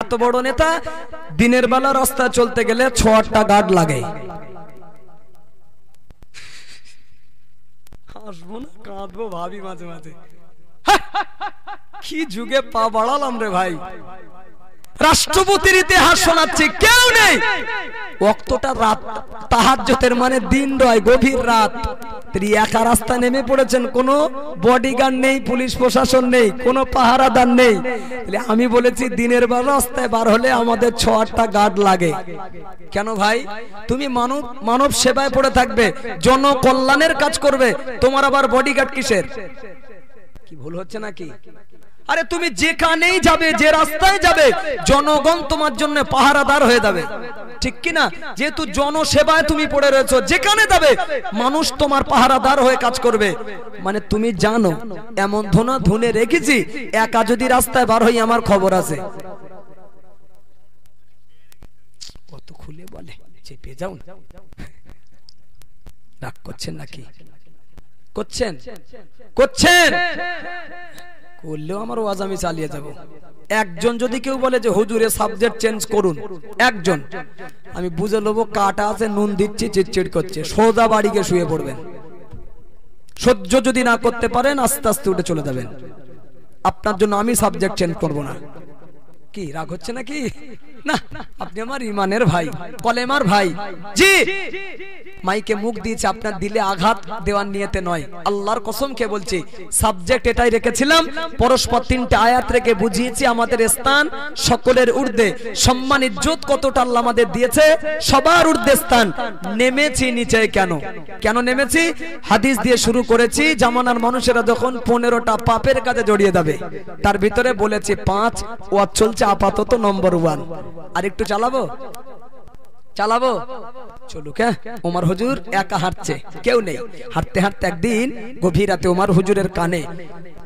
এত বড় নেতা, দিনের বেলা রাস্তা চলতে গেলে 6-8টা গার্ড লাগে। হাসবো না কাঁদবো ভাবি মাঝে মাঝে, কি যুগে পা বাড়ালাম রে ভাই। রাষ্ট্রপতির ইতিহাস শোনাচ্ছে, কেউ নেই। ওয়াক্তটা রাত, তাহাজ্জুদের মানে দিন নয়, গভীর রাত। তিনি একা রাস্তা নেমে পড়েছেন, কোনো বডিগার্ড নেই, পুলিশ প্রশাসন নেই, কোনো পাহারাদার নেই। আমি বলেছি দিনের বেলা রাস্তায় বার হলে আমাদের 6-8টা গার্ড লাগে। কেন ভাই? তুমি মানব সেবায় পড়ে থাকবে, জনকল্যাণের কাজ করবে, তোমার আবার বডিগার্ড কিসের? কি ভুল হচ্ছে নাকি? আরে তুমি যেখানেই যাবে, যে রাস্তায় যাবে, জনগণ তোমার জন্য পাহারাদার হয়ে যাবে, ঠিক কি না? যেহেতু জনসেবায় তুমি পড়ে রয়েছো, যেখানে যাবে মানুষ তোমার পাহারাদার হয়ে কাজ করবে। মানে তুমি জানো এমন ধোনা ধুনে রেখেছি, একা যদি রাস্তায় বার হই আমার খবর আছে। কত খুলে বলে, চেপে যাও না। রাগ করছেন নাকি? করছেন? করলেও আমার ওয়াজ আমি চালিয়ে যাব। একজন যদি কেউ বলে যে হুজুরে সাবজেক্ট চেঞ্জ করুন, একজন, আমি বুঝে নেবো কাটা আছে, নুন দিচ্ছি, চিটচিট করছে, সোজা বাড়ি গিয়ে শুয়ে পড়বেন। সহ্য যদি না করতে পারেন আস্তে আস্তে উঠে চলে যাবেন। আপনার জন্য আমি সাবজেক্ট চেঞ্জ করব না। কি রাগ হচ্ছে নাকি? না, আপনি আমার ইমানের ভাই, কলেমার ভাই। জি, মাইকে মুখ দিয়েছে, আপনার দিলে আঘাত দেওয়ার নিয়তে নয়। আল্লাহর কসম খেয়ে বলছি, সাবজেক্ট এটাই রেখেছিলাম। পরস্পর 3টে আয়াত রেখে বুঝিয়েছি আমাদের স্থান সকলের ঊর্ধ্বে। সম্মান ইজ্জত কতটা আল্লাহ আমাদের দিয়েছে, সবার ঊর্ধ্বে স্থান। নেমেছি নিচে কেন নেমেছি? হাদিস দিয়ে শুরু করেছি। জামানার মানুষেরা যখন 15টা পাপের কাজে জড়িয়ে যাবে, তার ভিতরে বলেছি 5 ওয়াজ চলছে আপাতত নম্বর 1। আর একটু চালাবো চলুক। ওমর হুজুর একা হাঁটছে, কেউ নেই। হাঁটতে হাঁটতে একদিন গভীর রাতে ওমর হুজুরের কানে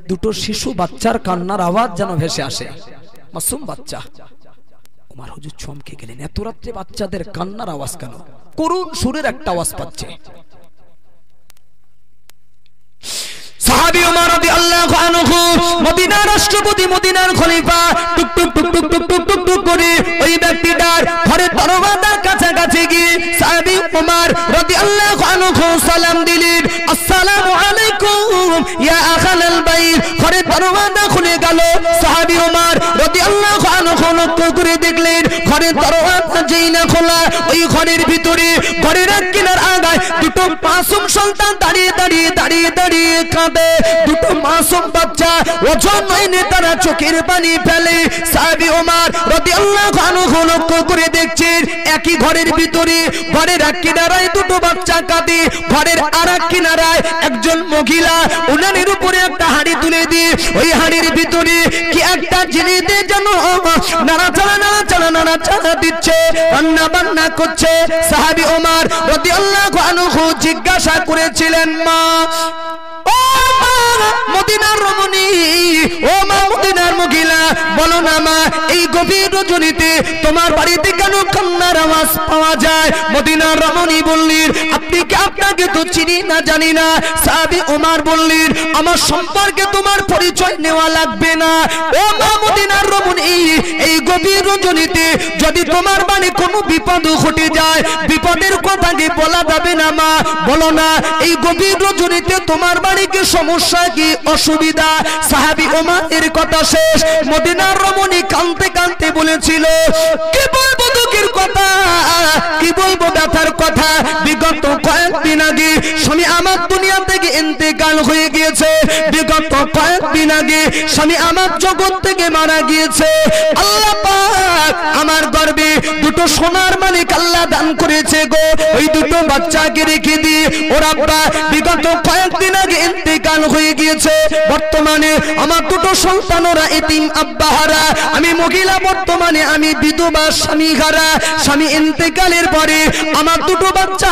2টো শিশু বাচ্চার কান্নার আওয়াজ যেন ভেসে আসে, মাসুম বাচ্চা। ওমর হুজুর চমকে গেলেন, এত রাত্রে বাচ্চাদের কান্নার আওয়াজ কেন? করুণ সুরের একটা আওয়াজ পাচ্ছে। সাহাবী ওমর রাদিয়াল্লাহু আনহু, মদিনার রাষ্ট্রপতি, মদিনার খলিফা, টুক টুক টুক টুক টুক টুক টুক টুক করে ওই ব্যক্তিটার ঘরের দরওয়াজার কাছাকাছি গিয়ে সাহাবী ওমর রাদিয়াল্লাহু আনহু সালাম দিলেন, আসসালামু আলাইকুম ইয়া আখালাল বাইত। ঘরের দরওয়াজা খুলে গেল। সাহাবী ওমর রাদিয়াল্লাহু আনহু লক্ষ্য করে দেখলেন ঘরের দরওয়াজা যেই না খোলা, ওই ঘরের ভিতরে ঘরের এক কিনার আগায় 2টো মাসুম সন্তান দাঁড়িয়ে দাঁড়িয়ে দাঁড়িয়ে দাঁড়িয়ে কাঁদে। 2টো মাসুম বাচ্চা ওজন নয়নে তারা চোখের পানি ফেলে। সাহাবী ওমর রাদিয়াল্লাহু আনহু লক্ষ্য করে দেখছেন একই ঘরের ভিতরে ঘরের এক কিনারায় 2টো বাচ্চা কাঁদে, ঘরের আরেক কিনারায় একজন মহিলা উনানের উপরে একটা হাঁড়ি তুলে দিয়ে ওই হাঁড়ির ভিতরে কি একটা জিনিস দিয়ে যেন নাড়াচাড়া দিচ্ছে, রান্না বান্না করছে। সাহাবী ওমর রাদিয়াল্লাহু আনহু জিজ্ঞাসা করেছিলেন, মা, ও মা মদিনার রমণী, ও মা মদিনার মহিলা, বলো না মা, এই গভীর রজনীতে তোমার বাড়িতে কেন কান্নার আওয়াজ পাওয়া যায়? মদিনার রমণী বললেন, আপনাকে তো চিনি না, জানি না। সাহাবী ওমর বললেন, আমার সম্পর্কে তোমার পরিচয় নেওয়া লাগবে না। ও মা মদিনার রমণী, এই গভীর রজনীতে যদি তোমার বাড়ি কোনো বিপদ ঘটে যায়, বিপদের কথা কি বলা যাবে না মা? বলো না, এই গভীর রজনীতে তোমার বাড়ি কি সমস্যা, কি অসুবিধা? সাহাবী ওমর এর কথা শেষ, মদিনার রমণী কাঁদতে কাঁদতে বলেছিল, কি বলবো দুঃখের কথা, কি বলবো ব্যথার কথা। বিগত কয়েকদিন আগে স্বামী আমার দুনিয়া থেকে ইন্তেকাল হয়ে গিয়েছে। বিগত কয়েকদিন আগে স্বামী আমার জগৎ থেকে মারা গিয়েছে। আল্লাহ পাক আমার গর্ভে 2টো সোনার মানিক আল্লাহ দান করেছে গো। ওই 2টো বাচ্চাকে রেখে দিয়ে ওর আব্বা বিগত কয়েকদিন আগে ইন্তেকাল হয়ে গিয়েছে। বর্তমানে আমার 2টো সন্তান ওরা এতিম আব্বা হারা। আমি মহিলা, বর্তমানে আমি বিধবা, স্বামী হারা। স্বামী ইন্তেকালের পরে আমার 2টো বাচ্চা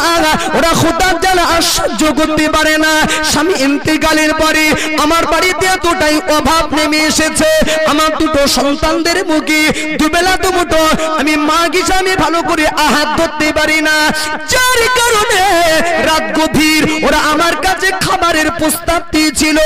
ওরা খোদার জ্বালা আর সহ্য করতে পারে না। স্বামী ইন্তেকালের পরে আমার বাড়িতে এতটাই অভাব নেমে এসেছে, আমার 2টো সন্তানদের মুখে দুবেলা দুমুঠো আমি মা হিসাবে ভালো করে আহাত ধরতে পারি না। যার কারণে রাত গভীর ওরা আমার কাছে খাবারের প্রস্তাব দিয়েছিল,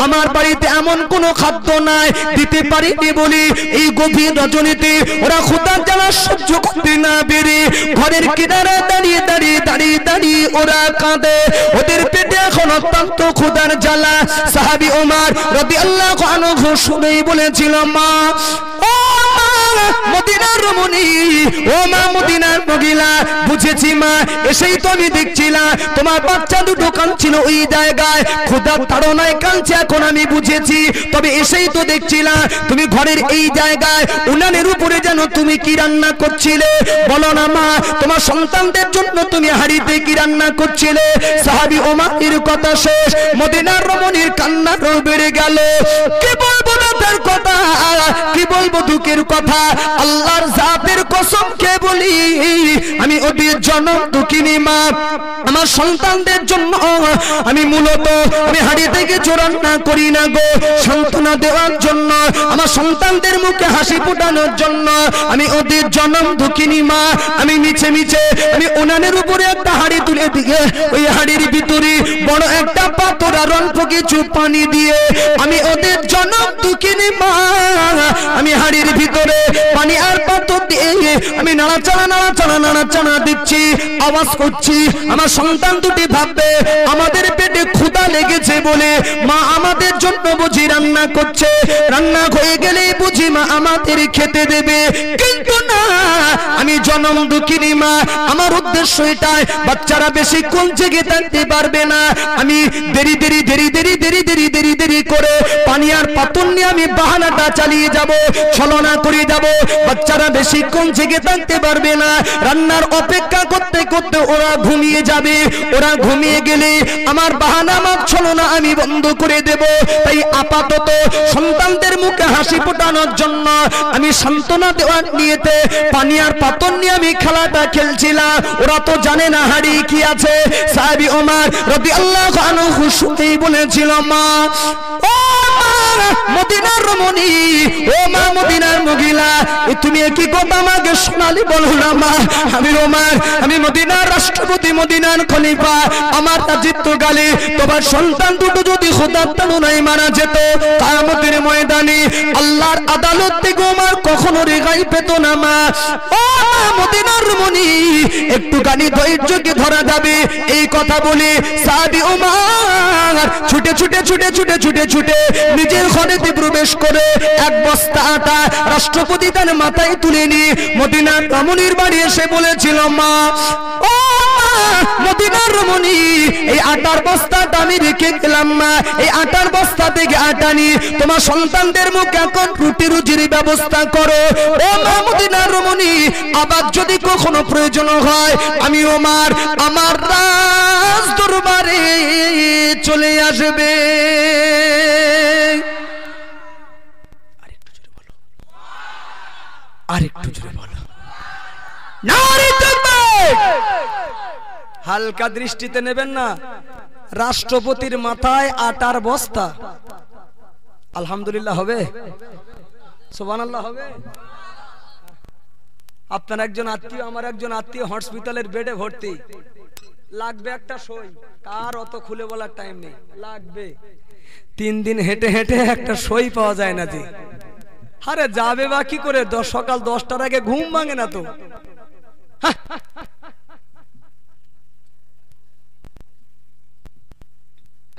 আমার বাড়িতে এমন কোনো খাদ্য নাই, দিতে পারিনি বলি এই গভীর রজনীতে ওরা ক্ষুধার জ্বালা সহ্য করতে না পেরে ঘরের কিনারে দাঁড়িয়ে দাঁড়িয়ে দাঁড়িয়ে দাঁড়িয়ে ওরা কাঁদে। ওদের পেটে এখন অত্যন্ত ক্ষুধার জ্বালা। সাহাবী ওমর রাদিয়াল্লাহু আনহু শুনেই বলেছিল, মা ও মদিনার রমণী, ও মা মদিনার মহিলা, বুঝেছি মা, এসেই তো আমি দেখছিলাম তোমার বাচ্চা দুটো কাঁদছিল ওই জায়গায়, ক্ষুধার তাড়নায় কাঁদছে, এখন আমি বুঝেছি। তবে এসেই তো দেখছিলাম তুমি ঘরের এই জায়গায় উনানের উপরে যেন তুমি কি রান্না করছিলে, বলো না মা, তোমার সন্তানদের জন্য তুমি হাড়িতে কি রান্না করছিলে? সাহাবী ওমরের কথা শেষ, মদিনার রমণীর কান্না বেড়ে গেল। কি বলবো না তার কথা, কি বলবো দুঃখের কথা, আল্লাহর জাতের কসম খেয়ে বলি আমি ওদের জনম দুঃখিনী মা। আমার সন্তানদের জন্য আমি মূলত আমি হাড়ি থেকে রান্না করি না গো, সান্ত্বনা দেওয়ার জন্য, আমার সন্তানদের মুখে হাসি ফোটানোর জন্য আমি ওদের জনম দুঃখিনী মা। আমি মিছে মিছে আমি উনানের উপরে একটা হাড়ি তুলে দিয়ে ওই হাড়ির ভিতরে বড় একটা পাথর আর অল্প কিছু পানি দিয়ে আমি ওদের জনম দুঃখিনী মা, আমি হাড়ির ভিতরে পানি আর পাথর দিয়ে আমি নাড়াচাড়া নাড়াচাড়া নাড়াচাড়া দিচ্ছি, আওয়াজ করছি। আমার সন্তান দুটি ভাববে আমাদের পেটে ক্ষুধা লেগেছে বলে মা আমাদের জন্য বুঝি রান্না করছে, রান্না হয়ে গেলে বুঝি মা আমাদের খেতে দেবে। কিন্তু না, আমি জনম দুঃখিনী মা, আমার উদ্দেশ্য এটাই বাচ্চারা বেশিক্ষণ জেগে থাকতে পারবে না, আমি দেরি দেরি দেরি দেরি দেরি দেরি দেরি দেরি করে পানি আর পাথর নিয়ে আমি বাহানাটা চালিয়ে যাব, ছলনা করে যাব, বাচ্চারা বেশিক্ষণ জেগে থাকতে পারবে না, রান্নার অপেক্ষা করতে করতে ওরা ঘুমিয়ে যাবে, ওরা ঘুমিয়ে গেলে আমার বাহানা আমার ছলনা আমি বন্ধ করে দেব। তাই আপাতত সন্তানদের মুখে হাসি ফোটানোর জন্য আমি সান্ত্বনা দেওয়ার নিয়েতে পানি আর পাথর নিয়ে আমি খেলাটা খেলছিলাম, ওরা তো জানে না হাড়ি কি আছে। সাহাবী ওমর রাদিয়াল্লাহু আনহু শুনেই বলেছিল, মা ও মদিনার রমণী, ও মা মদিনার মহিলা, তুমি কি কথা আমাকে শোনালি বলো না মা, আমি ওমর, আমি মদিনার রাষ্ট্রপতি, মদিনার খলিফা, আমার রাজত্বকালে তোমার সন্তান দুটো যদি ক্ষুধার তাড়নায় মারা যেত কিয়ামতের ময়দানে আল্লাহর আদালত থেকে ওমর কখনো রেহাই পেত না মা। ও মা মদিনার রমণী, একটুখানি ধৈর্যকে ধরা যাবে। এই কথা বলে সাহাবী ওমর ছুটে ছুটে ছুটে ছুটে ছুটে ছুটে নিজের ঘরেতে প্রবেশ করে এক বস্তা আটা রাষ্ট্রপতি তার মাথায় তুলে নিয়ে মদিনার রমণীর বাড়ি এসে বলেছিল, মা ও মদিনার রমণী, এই আটার বস্তাটা আমি রেখে গেলাম মা, এই আটার বস্তা থেকে আটা নিয়ে তোমার সন্তানদের মুখে এখন রুটি রুজির ব্যবস্থা করো। ও মা মদিনার রমণী, আবার যদি কখনো প্রয়োজন হয় আমি ওমর আমার রাজ দরবারে চলে আসবে। আরেকটু জোরে বলো, নারে তাকবীর। হালকা দৃষ্টিতে নেবেন না, রাষ্ট্রপতির মাথায় আটার বস্তা, আলহামদুলিল্লাহ হবে, সুবহানাল্লাহ হবে। আপনার একজন আত্মীয়, আমার একজন আত্মীয় হসপিটালের বেডে ভর্তি, লাগবে একটা সই, কার অত খুলে বলার টাইম নেই, লাগবে 3 দিন হেঁটে হেঁটে একটা সই পাওয়া যায় না জি। আরে যাবে বা কি করে, সকাল 10টার আগে ঘুম ভাঙে না তো।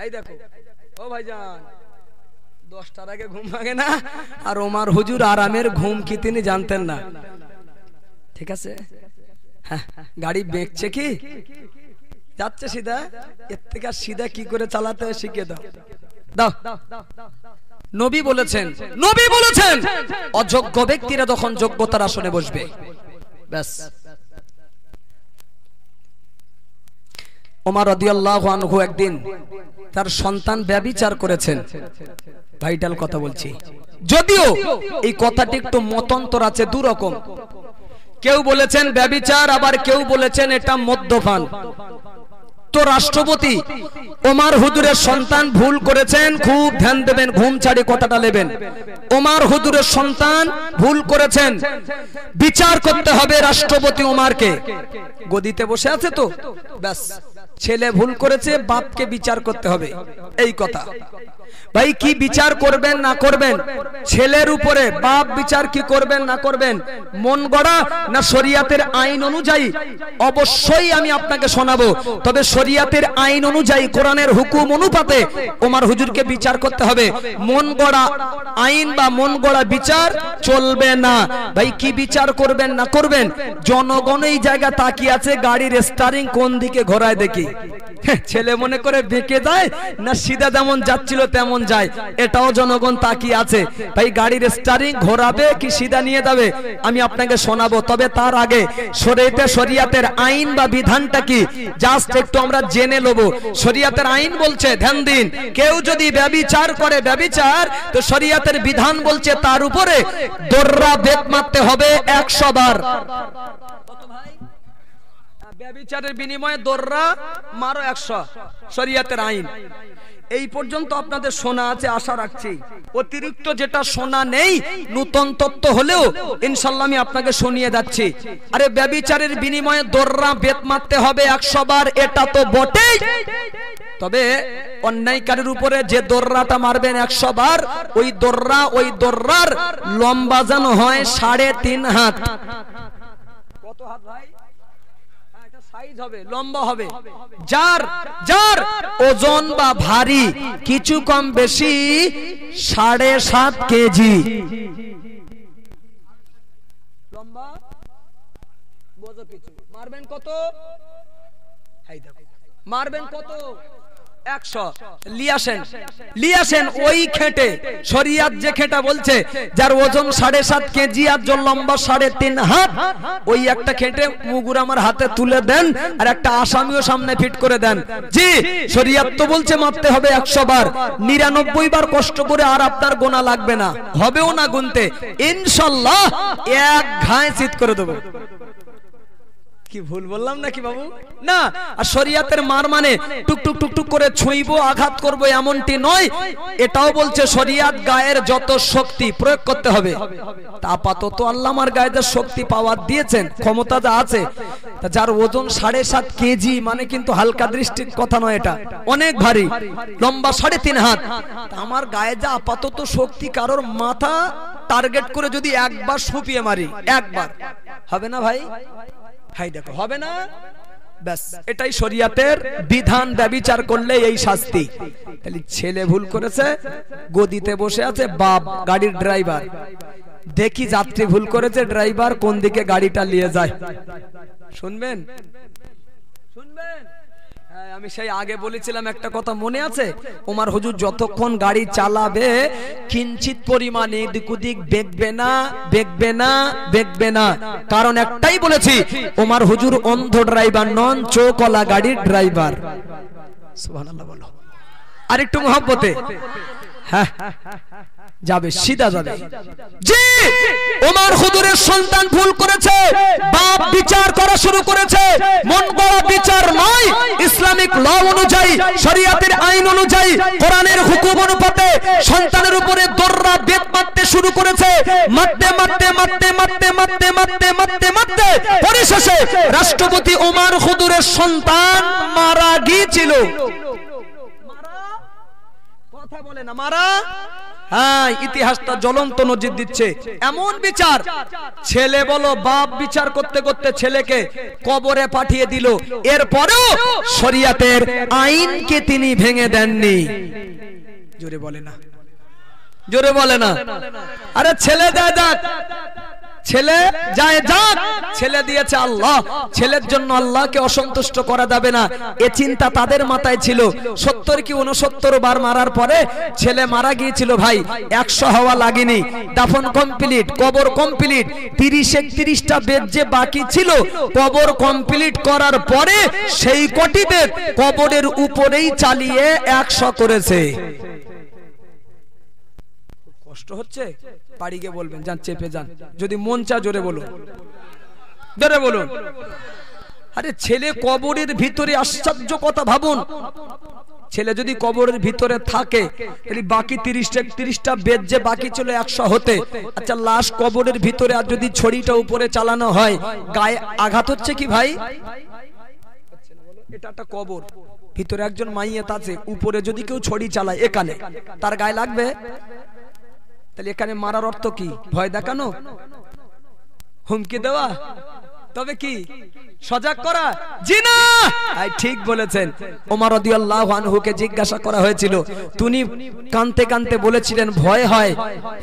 এই দেখো ও ভাইজান, 10টার আগে ঘুম ভাঙে না, আর ওমর হুজুর আরামের ঘুম কি তিনি জানতেন না। ঠিক আছে, গাড়ি বেঁকছে কি যাচ্ছে সিধা, এর থেকে সিধা কি করে চালাতে হয় শিখিয়ে দাও। দাও, নবী বলেছেন, নবী বলেছেন অযোগ্য ব্যক্তিরা যখন যোগ্যতার আসনে বসবে, ব্যাস। ওমর রাদিয়াল্লাহু আনহু একদিন তার সন্তান ব্যভিচার করেছেন, ভাইটাল কথা বলছি, যদিও এই কথাটি একটু মতান্তর আছে দুরকম। কেউ বলেছেন ব্যভিচার, আবার কেউ বলেছেন এটা মদ্যপান। তো রাষ্ট্রপতি ওমর হুজুরের সন্তান ভুল করেছেন, খুব ধ্যান দেবেন, ঘুম ছাড়ি কথাটা নেবেন। ওমর হুজুরের সন্তান ভুল করেছেন, বিচার করতে হবে রাষ্ট্রপতি ওমরকে। গদিতে বসে আছে তো, ব্যাস ছেলে ভুল করেছে, বাপকে বিচার করতে হবে, এই কথা। ভাই কি বিচার করবেন না করবেন, ছেলের উপরে বাপ বিচার কি করবেন না করবেন, মন গড়া না শরিয়াতের আইন অনুযায়ী, অবশ্যই আমি আপনাকে শোনাবো। তবে শরিয়াতের আইন অনুযায়ী, কোরআনের হুকুম অনুপাতে ওমর হুজুরকে বিচার করতে হবে। মন গড়া আইন বা মন গড়া বিচার চলবে না। ভাই কি বিচার করবেন না করবেন, জনগণ এই জায়গা তাকিয়ে আছে, গাড়ির স্টারিং কোন দিকে ঘোরায় দেখি, ছেলে মনে করে বেঁকে যায় না সিধা যেমন যাচ্ছিল তেমন যায়, এটাও জনগণ তাকিয়ে আছে। ভাই গাড়ির স্টারিং ঘোরাবে কি সিধা নিয়ে যাবে, আমি আপনাকে শোনাবো। তবে তার আগে শরিয়াতের আইন বা বিধানটা কি জাস্ট একটু আমরা জেনে নেব। শরিয়াতের আইন বলছে, ধ্যান দিন, কেউ যদি ব্যভিচার করে ব্যভিচার, তো শরিয়াতের বিধান বলছে তার উপরে দোররা বেত মারতে হবে 100 বার। ব্যভিচারের বিনিময়ে দোররা মারো 100, শরিয়াতের আইন। এই পর্যন্ত আপনাদের শোনা আছে, আশা রাখছি। অতিরিক্ত যেটা শোনা নেই, নতুন তত্ত্ব হলেও ইনশাআল্লাহ আমি আপনাকে শুনিয়ে যাচ্ছি। আরে ব্যভিচারের বিনিময়ে দোররা বেত মারতে হবে 100 বার, এটা তো বটেই। তবে অন্যায়কারীর উপরে যে দোররাটা মারবেন 100 বার, ওই দোররার লম্বা যেন হয় 3.5 হাত। কত হাত ভাই? লম্বা হবে। যার ওজন বা ভারী কিছু কম বেশি 7.5 কেজি লম্বা, বোঝো কিছু। মারবেন কত? মারবেন কত? 100। লিয়াসেন ওই খেটে, শরিয়াত যে খেটা বলছে যার ওজন 7.5 কেজি আর যার লম্বা 3.5 হাত, ওই একটা খেটে মুগুর আমার হাতে তুলে দেন, আর একটা আসামিও সামনে ফিট করে দেন। জি, শরিয়াত তো বলছে মারতে হবে 100 বার, 99 বার কষ্ট করে আর আপনার গোনা লাগবে না, হবেও না গুনতে, ইনশাআল্লাহ এক ঘায়ে চিৎ করে দেব। কি ভুল বললাম নাকি বাবু? না। আর শরিয়াতের মার মানে টুক টুক টুক টুক করে ছুঁইবো, আঘাত করবো, এমনটি নয়। এটাও বলছে শরিয়াত গায়ের যত শক্তি প্রয়োগ করতে হবে। আপাতত আল্লাহ আমার গায়ে যে শক্তি পাওয়ার দিয়েছেন, ক্ষমতা যা আছে, যার ওজন 7.5 কেজি মানে কিন্তু হালকা দৃষ্টির কথা নয়, এটা অনেক ভারী, লম্বা 3.5 হাত। আমার গায়ে যা আপাতত শক্তি, কারোর মাথা টার্গেট করে যদি একবার সুপিয়ে মারি, একবার হবে না ভাই? হাই দেখো, হবে না? ব্যাস, এটাই শরিয়াতের বিধান। ব্যভিচার করলে এই শাস্তি। তাহলে ছেলে ভুল করেছে, গদিতে বসে আছে বাপ, গাড়ির ড্রাইভার। দেখি যাত্রী ভুল করেছে, ড্রাইভার কোন দিকে গাড়িটা নিয়ে যায়। শুনবেন? আমি সেই আগে বলেছিলাম একটা কথা মনে আছে, ওমর হুজুর যতক্ষণ গাড়ি চালাবে কিঞ্চিত পরিমাণ এদিক ওদিক দেখবে না, কারণ একটাই বলেছি, ওমর হুজুর অন্ধ ড্রাইভার নন, চোখওয়ালা গাড়ির ড্রাইভার। সুবহানাল্লাহ বলো আর একটু মহব্বতে। হ্যাঁ, যাবে, সিধা যাবে। জি, ওমর হুজুরের সন্তান ভুল করেছে, বাপ বিচার করা শুরু করেছে। মন গড়া বিচার নয়, ইসলামিক ল অনুযায়ী, শরিয়াতের আইন অনুযায়ী, কোরআনের হুকুম অনুপাতে সন্তানের উপরে দোররা বেত মারতে শুরু করেছে। মারতে পরিশেষে রাষ্ট্রপতি ওমর হুজুরের সন্তান মারা গিয়েছিল। কথা বলে না, মারা। হ্যাঁ, ইতিহাসটা জ্বলন্ত নজির দিচ্ছে। এমন বিচার, ছেলে বলো বাপ বিচার করতে করতে ছেলেকে কবরে পাঠিয়ে দিল। এরপরেও শরিয়াতের আইনকে তিনি ভেঙে দেননি। জোরে বলে না, জোরে বলে না। আরে ছেলে দেয় যাক, ছেলে যায় যাক, ছেলে দিয়েছে আল্লাহ, ছেলের জন্য আল্লাহকে অসন্তুষ্ট করা যাবে না, এ চিন্তা তাদের মাথায় ছিল। 70 কি 69 বার মারার পরে ছেলে মারা গিয়েছিল ভাই, 100 হওয়া লাগেনি, দাফন কমপ্লিট, কবর কমপ্লিট, 30-31টা বেদ যে বাকি ছিল, কবর কমপ্লিট করার পরে সেই কটি বেদ কবরের উপরেই চালিয়ে 100 করেছে। কষ্ট হচ্ছে? বাড়ি গিয়ে বলবেন, যান চেপে যান, যদি মন চা জোরে বলুন, জোরে বলুন। আরে ছেলে কবরের ভিতরে, আশ্চর্য কথা ভাবুন, ছেলে যদি কবরের ভিতরে থাকে, তাহলে বাকি 30টা বেদ যে বাকি ছিল 100 হতে, আচ্ছা লাশ কবরের ভিতরে, আর যদি ছড়িটা উপরে চালানো হয়, গায়ে আঘাত হচ্ছে কি ভাই? এটা একটা কবর, ভিতরে একজন মাইয়াত আছে, উপরে যদি কেউ ছড়ি চালায় এখানে তার গায়ে লাগবে? তাহলে এখানে মারার অর্থ কি? ভয় দেখানো, হুমকি দেওয়া, তবে কি সজাগ করা? জি না, ঠিক বলেছেন। ওমর রাদিয়াল্লাহু আনহুকে জিজ্ঞাসা করা হয়েছিল, তিনি কাঁদতে কাঁদতে বলেছিলেন ভয় হয়,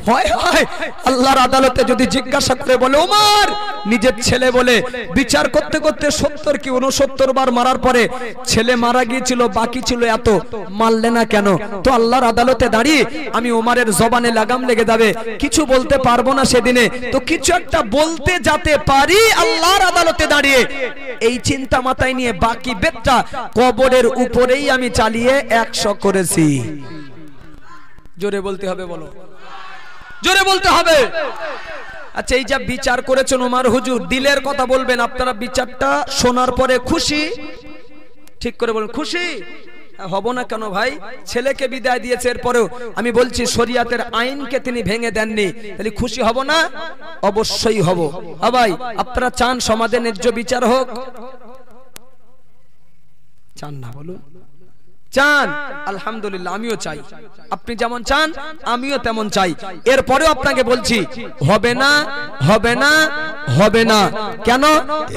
ভয় হয় আল্লাহর আদালতে যদি জিজ্ঞাসা করে বলে ওমর নিজের ছেলে বলে বিচার করতে করতে 70 কি 69 বার মারার পরে ছেলে মারা গিয়েছিল, বাকি ছিল এত, মারলে না কেন? তো আল্লাহর আদালতে দাঁড়িয়ে আমি ওমরের জবানে লাগাম লেগে যাবে, কিছু বলতে পারবো না সেদিনে, তো কিছু একটা বলতে যেতে পারি আল্লাহর আদালতে দাঁড়িয়ে। এই চিন্তা মাথায় নিয়ে বাকি বেদটা কবরের উপরেই আমি চালিয়ে 100 করেছি। জোরে বলতে হবে, বলো জোরে বলতে হবে। আচ্ছা, এই যে বিচার করেছেন ওমর হুজুর, দিলের কথা বলবেন আপনারা, বিচারটা শোনার পরে খুশি? ঠিক করে বলুন, খুশি হব না কেন ভাই? ছেলেকে বিদায় দিয়েছে, এরপরেও আমি বলছি শরিয়াতের আইনকে তিনি ভেঙে দেননি, তাহলে খুশি হব না? অবশ্যই হব। ভাই আপনারা চান সমাজে ন্যায্য বিচার হোক? চান না বলুন? চান? আলহামদুলিল্লাহ, আমিও চাই। আপনি যেমন চান আমিও তেমন চাই। এরপরেও আপনাকে বলছি হবে না, হবে না, হবে না। কেন?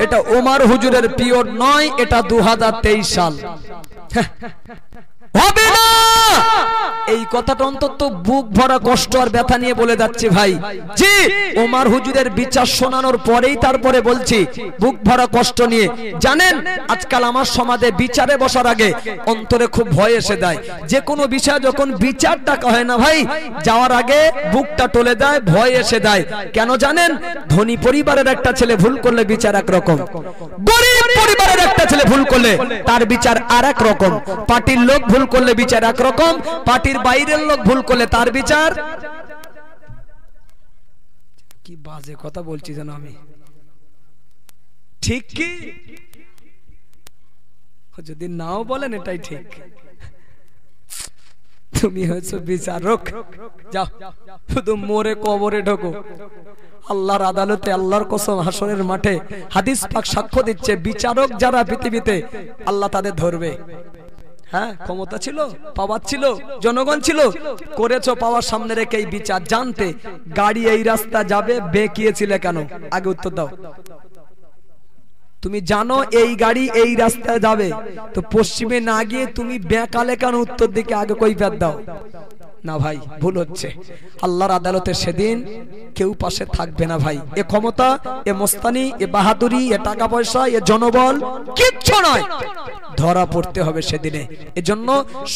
এটা ওমর হুজুরের পিরিয়ড নয়, এটা 2023 সাল। হবে না, এই কথাটা অন্তত বুক ভরা কষ্ট আর ব্যথা নিয়ে বলে যাচ্ছে ভাই। জি, ওমর হুজুরের বিচার শোনানোর পরেই তারপরে বলছি বুক ভরা কষ্ট নিয়ে। জানেন আজকাল আমার সমাজে বিচারে বসার আগে অন্তরে খুব ভয় এসে যায়। যে কোনো বিষয় যখন বিচার ডাকা হয় না ভাই, যাওয়ার আগে বুকটা টলে যায়, ভয় এসে যায়। কেন জানেন? ধনী পরিবারের একটা ছেলে ভুল করলে বিচার একরকম, গরিব পরিবারের একটা ছেলে ভুল করলে তার বিচার আরেক রকম, পার্টির লোক ভুল করলে বিচার একরকম, পার্টির বাইরের লোক ভুল করলে তার বিচার। কি বাজে কথা বলছি জানো আমি? ঠিক কি? যদি নাও বলেন এটাই ঠিক। তুমি হয়েছো বিচারক, যাও শুধু মোরে কবরে ঢোকো। আল্লাহর আদালতে, আল্লাহর কসম, হাসরের মাঠে হাদিস পাক সাক্ষ্য দিচ্ছে বিচারক যারা পৃথিবীতে আল্লাহ তাদের ধরবে। হ্যাঁ, ক্ষমতা ছিল, পাওয়ার ছিল, জনগণ ছিল, করেছো পাওয়ার সামনে রেখে এই বিচার। জানতে গাড়ি এই রাস্তা যাবে, বেঁকিয়েছিলে কেন? আগে উত্তর দাও। তুমি জানো এই গাড়ি এই রাস্তায় যাবে, তো পশ্চিমে না গিয়ে তুমি বেঁকালে কেন উত্তর দিকে? আগে কৈফিয়ত দাও। না ভাই, ভুল হচ্ছে। আল্লাহর আদালতে সেদিন কেউ পাশে থাকবে না ভাই। এ ক্ষমতা, এ মস্তানি, এ বাহাদুরি, এ টাকা পয়সা, এ জনবল কিচ্ছু নয়, ধরা পড়তে হবে সেদিনে। এজন্য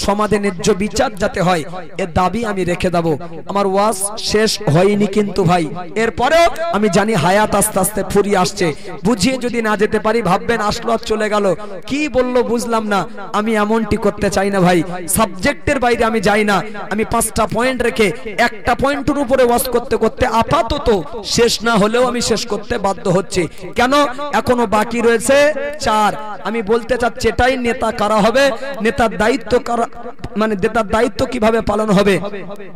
সমাজে ন্যায্য বিচার যাতে হয়, এর দাবি আমি রেখে দেব। আমার ওয়াজ শেষ হয়নি কিন্তু ভাই, এরপরেও আমি জানি হায়াত আস্তে আস্তে ফুরিয়ে আসছে। বুঝিয়ে যদি না যেতে পারি ভাববেন আসলো আর চলে গেল, কি বললো বুঝলাম না। আমি এমনটি করতে চাই না ভাই, সাবজেক্টের বাইরে আমি যাই না। আমি 5টা পয়েন্ট রেখে একটা পয়েন্টের উপরে ওয়াজ করতে করতে আপাতত শেষ না হলেও আমি শেষ করতে বাধ্য হচ্ছি। কেন? এখনো বাকি রয়েছে 4। আমি বলতে চাচ্ছি এটাই, নেতা কারা হবে, নেতার দায়িত্ব কারা, মানে নেতার দায়িত্ব কিভাবে পালন হবে,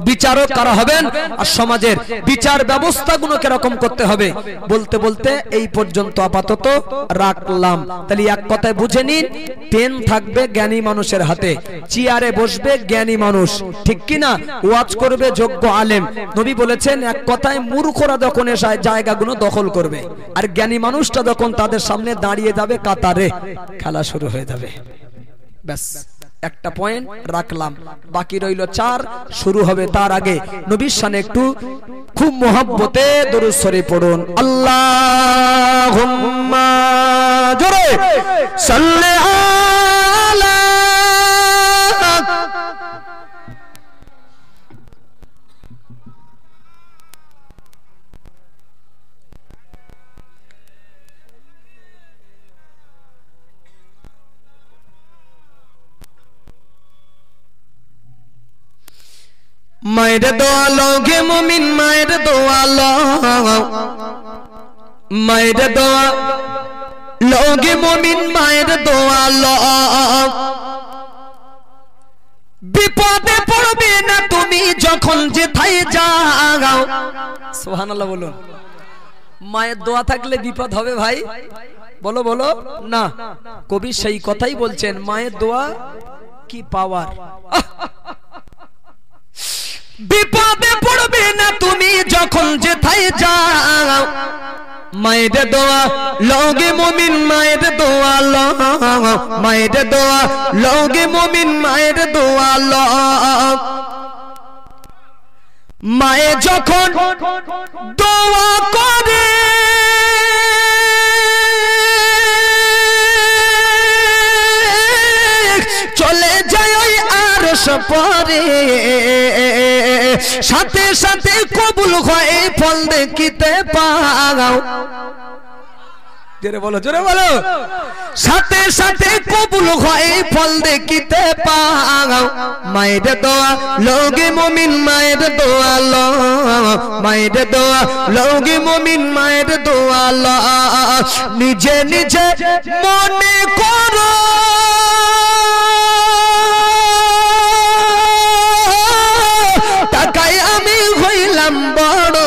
বিচারক কারা হবেন, আর সমাজের বিচার ব্যবস্থাগুলো কিরকম করতে হবে। বলতে বলতে এই পর্যন্ত আপাতত রাখলাম। তাহলে এক কথায় বুঝে নিন, পেন থাকবে জ্ঞানী মানুষের হাতে, চেয়ারে বসবে জ্ঞানী মানুষ, ঠিক কি না? ওয়াজ করবে যোগ্য আলেম। নবী বলেছেন এক কথায় মূর্খরা যখন এসে জায়গাগুলো দখল করবে, আর জ্ঞানী মানুষটা যখন তাদের সামনে দাঁড়িয়ে যাবে কাতারে, খেলা শুরু হয়ে যাবে। ব্যাস, একটা পয়েন্ট রাখলাম, বাকি রইল 4, শুরু হবে তার আগে নবীর শানে একটু খুব মোহাব্বতে দরুদ শরীফ পড়ুন। আল্লাহুম্মা জোরে সাল্লি আলা মায়ের দোয়া লগে মুমিন, মায়ের দোয়া মায়ের দোয়া লগে মুমিন, মায়ের দোয়া বিপদে পড়বে না তুমি যখন যেথায় যাও। সুবহানাল্লাহ বলুন। মায়ের দোয়া থাকলে বিপদ হবে ভাই? বলো বলো না। কবি সেই কথাই বলছেন, মায়ের দোয়া কি পাওয়ার। বিপদে পড়বে না তুমি যখন যেথায় যাও, মায়ের দোয়া লওগে মুমিন, মায়ের দোয়া লও, মায়ের দোয়া লওগে মুমিন, মায়ের দোয়া লও। মায়ে যখন দোয়া করে চলে যায় ওই আরশ পরে, সাথে সাথে কবুল হয় ফল দেখিতে পাও। জোরে বলো, জোরে বলো। সাথে সাথে কবুল হয় ফল দেখিতে পাও। মায়ের দোয়া লওগে মুমিন, মায়ের দোয়া লও, মায়ের দোয়া লওগে মুমিন, মায়ের দোয়া লও। নিজে নিজে মনে করো টাকায় আমি হইলাম বড়,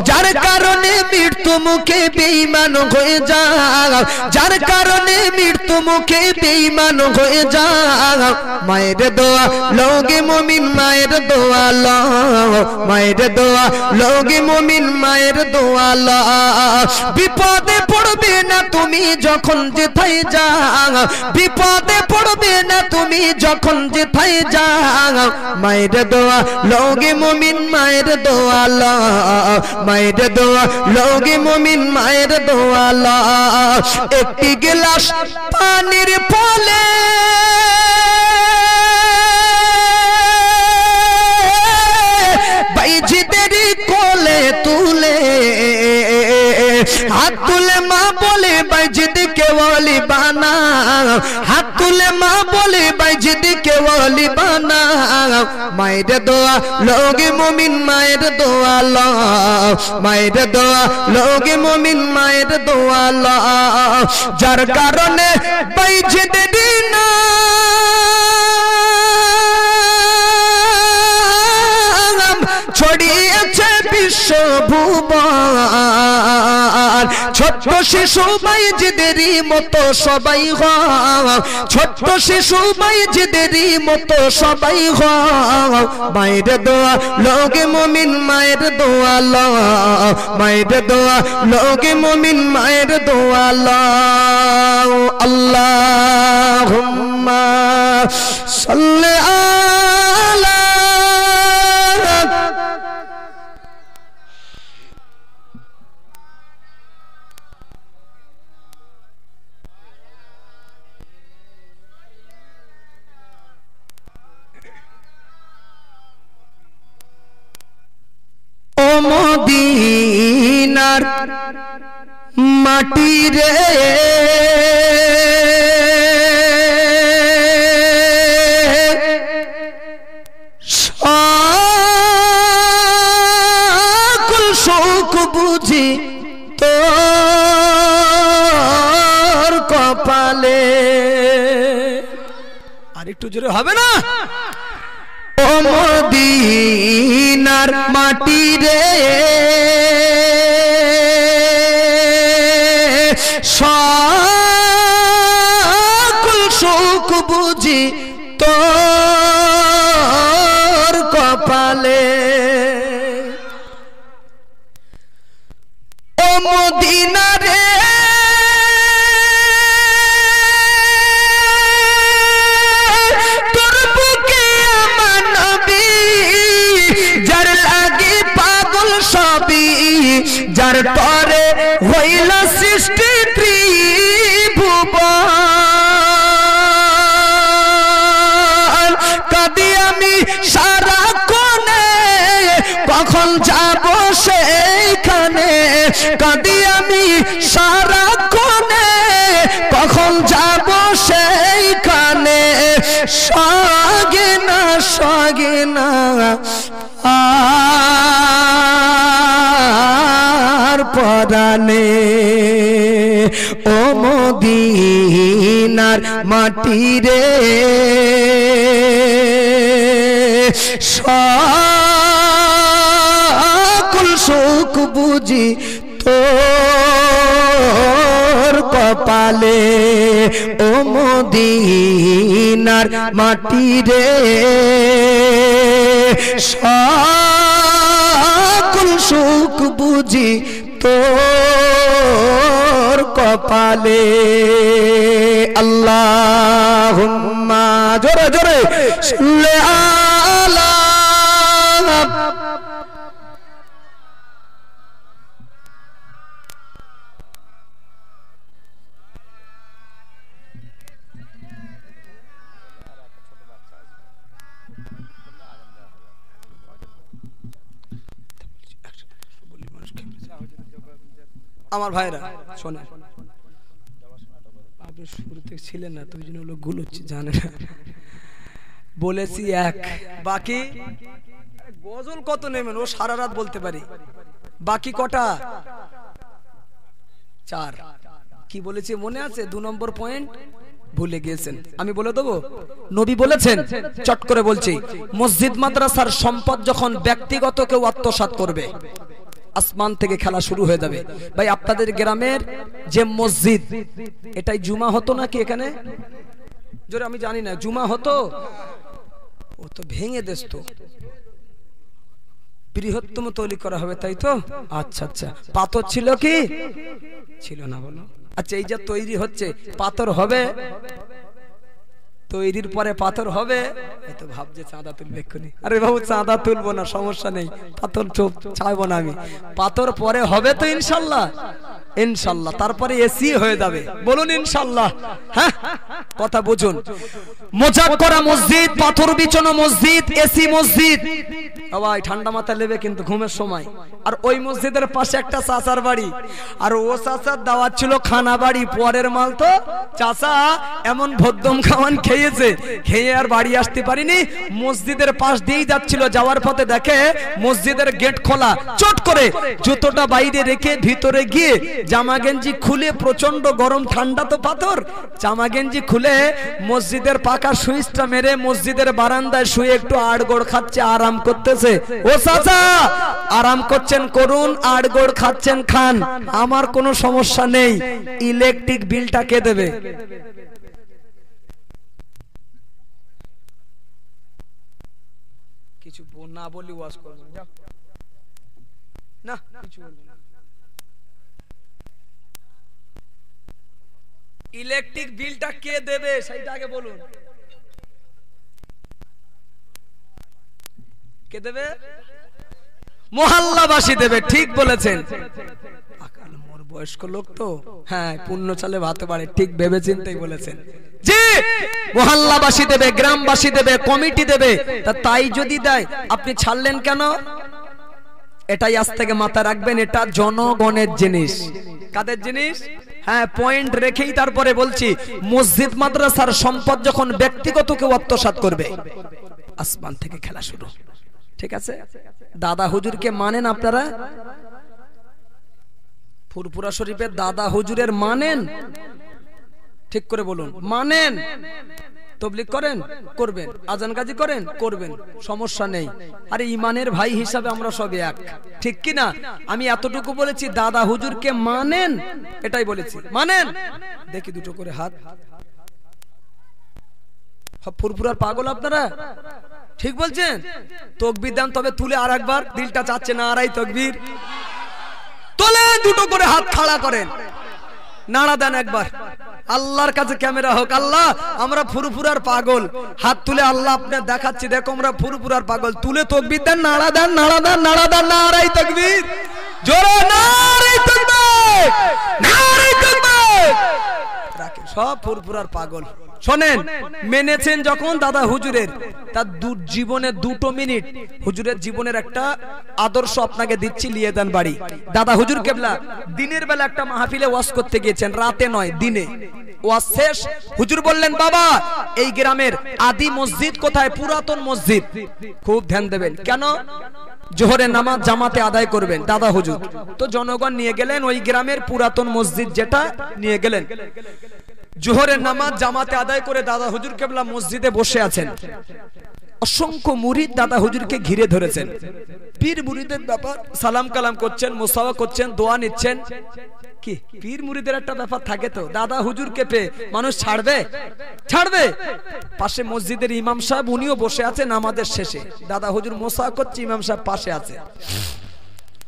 যার কারণে মৃত্যু মুখে বেঈমান হয়ে যাও, যার কারণে মৃত্যু মুখে বেঈমান হয়ে যাও। মায়ের দোয়া লওগে মুমিন, মায়ের দোয়া লও, মায়ের দোয়া লওগে মুমিন, মায়ের দোয়া লও। বিপদে পড়বে না তুমি যখন যেথায় যাও, বিপদে পড়বে না তুমি যখন যেথায় যাও। মায়ের দোয়া লওগে মুমিন, মায়ের দোয়া লও, মায়ের দোয়া লওগে মুমিন, মায়ের দোয়া লও। একটি গ্লাস পানির ফলে বাইজিদের কোলে তুলে হাত তুলে মা বলে বাইজিদকে ওলি বানাও, হাত তুলে মা বলে বাইজিদকে ওলি বানাও। মায়ের দোয়া লওগে মুমিন, মায়ের দোয়া লও, মায়ের দোয়া লওগে মুমিন, মায়ের দোয়া লও। যার কারণে বাইজিদের নাম ছড়িয়েছে বিশ্বভুবন, ছোট্ট শিশু বাইজিদেরই মতো সবাই হও, ছোট্ট শিশু বাইজিদেরই মতো সবাই হও। মায়ের দোয়া লওগে মুমিন, মায়ের দোয়া লও, মায়ের দোয়া লওগে মুমিন, মায়ের দোয়া লও। আল্লাহুম্মা সাল্লি আলা ও মদিনার মাটি রে, সকল সুখ বুঝি তোর কপালে। আর একটু জোরে হবে না? ও মদিনার মাটি রে, সকল সুখ বুঝি তোর কপালে। ও মদিনা রে তোর বুকে আমার নবী, যার লাগে পাগল সবই, যার পরে হইল সৃষ্টি ত্রিভুবন। কাঁদি আমি সারা কোণে, কখন যাব সেইখানে, কাঁদি আমি সারা কোণে, কখন যাব সেইখানে। সগে না সগে না আর পরানে, ও মদিনার মাটি রে, সকল সুখ বুঝি তোর কপালে ও মদিনার মাটি রে সকল সুখ বুঝি তোর কপালে আল্লাহুম্মা জোরে জোরে সাল্লি আলা আমার ভাইরা শোনেন, আপনি শুরুতে ছিলেন না তো ওই জন্য লোক গুলোচ্ছি জানে না। বলেছি এক, বাকি গজল কত নেবেন ও সারা রাত বলতে পারি, বাকি কটা? 4। কি বলেছি মনে আছে? 2 নম্বর পয়েন্ট ভুলে গিয়েছেন, আমি বলে দেবো। নবী বলেছেন, চট করে বলছি, মসজিদ মাদ্রাসার সম্পদ যখন ব্যক্তিগত কেউ আত্মসাৎ করবে আসমান থেকে খেলা শুরু হয়ে যাবে। ভাই আপনাদের গ্রামের যে মসজিদ, এটাই জুমা হতো নাকি এখানে? জোরে আমি জানি না, জুমা হতো? ও তো ভেঙে দেশ তো, বৃহত্তম তৈরি করা হবে তাই তো? আচ্ছা আচ্ছা, পাথর ছিল কি ছিল না বলো? আচ্ছা এই যে তৈরি হচ্ছে, পাথর হবে? তৈরির পরে পাথর হবে? এই তো ভাবছে চাঁদা তুলবে এক্ষুনি। আরে বাবু চাঁদা তুলবো না, সমস্যা নেই, পাথর চোখ চাইবো না আমি, পাথর পরে হবে তো ইনশাল্লাহ। ইনশাল্লাহ তারপরে এসি হয়ে যাবে, বলুন ইনশাল্লাহ। হ্যাঁ কথা বুঝুন, মোজাক করা মসজিদ, পাথর বিছানো মসজিদ, এসি মসজিদ, ভাই ঠান্ডা মাথা নেবে কিন্তু ঘুমের সময়। আর ওই মসজিদের পাশে একটা চাচার বাড়ি, আর ও চাচার দাওয়াত ছিল খানা বাড়ি, পরের মাল তো চাচা এমন ভদ্দম খাওয়ান খেয়েছে, খেয়ে আর বাড়ি আসতে পারিনি, মসজিদের পাশ দিয়েই যাচ্ছিল, যাওয়ার পথে দেখে মসজিদের গেট খোলা, চট করে জুতোটা বাইরে রেখে ভিতরে গিয়ে জামা গেঞ্জি খুলে, প্রচন্ড গরম ঠান্ডা তো পাথর, জামা গেঞ্জি খুলে মসজিদের পাকা সুইচটা মেরে মসজিদের বারান্দায় শুয়ে একটু আড়গোড় খাচ্ছে, আরাম করতেছে। ও চাচা আরাম করছেন করুন, আড়গোড় খাচ্ছেন খান, আমার কোনো সমস্যা নেই, ইলেকট্রিক বিলটা কে দেবে? কিছু না বলি ওয়াজ করবো না, কিছু বলবো না। ইলেকট্রিক বিলটা কে দেবে সেইটা আগে বলুন, কে দেবে? মহল্লাবাসী দেবে, ঠিক বলেছেন। আকাল মোর বয়স্ক লোক তো, হ্যাঁ পুণ্য চালে ভাত বাড়ে, ঠিক ভেবে চিন্তেই বলেছেন। জি মহল্লাবাসী দেবে, গ্রামবাসী দেবে, কমিটি দেবে। তাই যদি দেয় আপনি ছাড়লেন কেন? এটাই আজ থেকে মাথায় রাখবেন, এটা জনগণের জিনিস। কাদের জিনিস? হ্যাঁ পয়েন্ট রেখেই তারপরে বলছি, মসজিদ মাদ্রাসার সম্পদ যখন ব্যক্তিগত কেউ আত্মসাৎ করবে আসমান থেকে খেলা শুরু। ঠিক আছে, দাদা হুজুরকে মানেন আপনারা? ফুরফুরা শরীফের দাদা হুজুরের মানেন? ঠিক করে বলুন, মানেন? তবলিগ করেন? করবেন। আজান গাজি করেন? করবেন, সমস্যা নেই। আরে ইমানের ভাই হিসাবে আমরা সব এক, ঠিক কি না? আমি এতটুকু বলেছি, দাদা হুজুরকে মানেন, এটাই বলেছি। মানেন? দেখি দুটো করে হাত। ফুরফুরার পাগল আপনারা? ঠিক বলছেন? তকবীর দেন তবে তুলে, আর একবার দিলটা চাচ্ছে না, আড়াই তকবীর তোলে, দুটো করে হাত খাড়া করেন, নাড়া দেন একবার। আল্লাহর কাছে ক্যামেরা হোক, আল্লাহ আমরা ফুরফুরার পাগল, হাত তুলে আল্লাহ আপনার দেখাচ্ছি, দেখো আমরা ফুরফুরার পাগল, তুলে তকবীর দেন, নাড়া দেন, নাড়া দেন, নাড়া দেন, নারাই তাকবীর, জোরে নারাই তাকবীর, নারাই তাকবীর। রাখেন সব ফুরফুরার পাগল। শোনেন, মেনেছেন যখন দাদা হুজুরের, তার জীবনে 2 মিনিট হুজুরের জীবনের একটা আদর্শ আপনাকে দিচ্ছি, নিয়ে দেন বাড়ি। দাদা হুজুর কেবলা দিনের বেলা একটা মাহফিলে ওয়াজ করতে গিয়েছেন, রাতে নয় দিনে। ওয়াজ শেষ, হুজুর বললেন, বাবা এই গ্রামের আদি মসজিদ কোথায়? পুরাতন মসজিদ, খুব ধ্যান দেবেন। কেন? জোহরের নামাজ জামাতে আদায় করবেন। দাদা হুজুর তো জনগণ নিয়ে গেলেন ওই গ্রামের পুরাতন মসজিদ, যেটা নিয়ে গেলেন। জোহরের নামাজ জামাতে আদায় করে দাদা হুজুর কেবলা মসজিদে বসে আছেন। অসংখ্য মুরিদ দাদা হুজুরকে ঘিরে ধরেছেন। পীর মুরিদের ব্যাপার, সালাম কালাম করছেন, মুসাওয়া করছেন, দোয়া নিচ্ছেন, কি পীর মুরিদের একটা ব্যাপার থাকে তো। দাদা হুজুরকে পেয়ে মানুষ ছাড়বে? ছাড়বে? পাশে মসজিদের ইমাম সাহেব, উনিও বসে আছেন নামাজের শেষে, দাদা হুজুর মুসাওয়া করছে, ইমাম সাহেব পাশে আছে।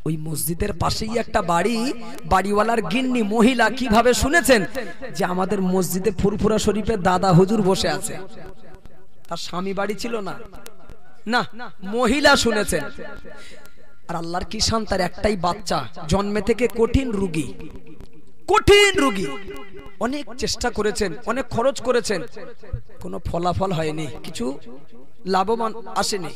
ওই মসজিদের পাশেই একটা বাড়ি, বাড়িওয়ালার গিন্নি মহিলা কিভাবে শুনেছেন যে আমাদের মসজিদে ফুরফুরা শরীফে দাদা হুজুর বসে আছে। তার স্বামী বাড়ি ছিল না, না মহিলা শুনেছেন। আর আল্লাহর কি শান, তার একটাই বাচ্চা, জন্মে থেকে কঠিন রোগী, কঠিন রোগী। অনেক চেষ্টা করেছেন, অনেক খরচ করেছেন, কোনো ফলাফল হয়নি, কিছু লাভবান আসেনি।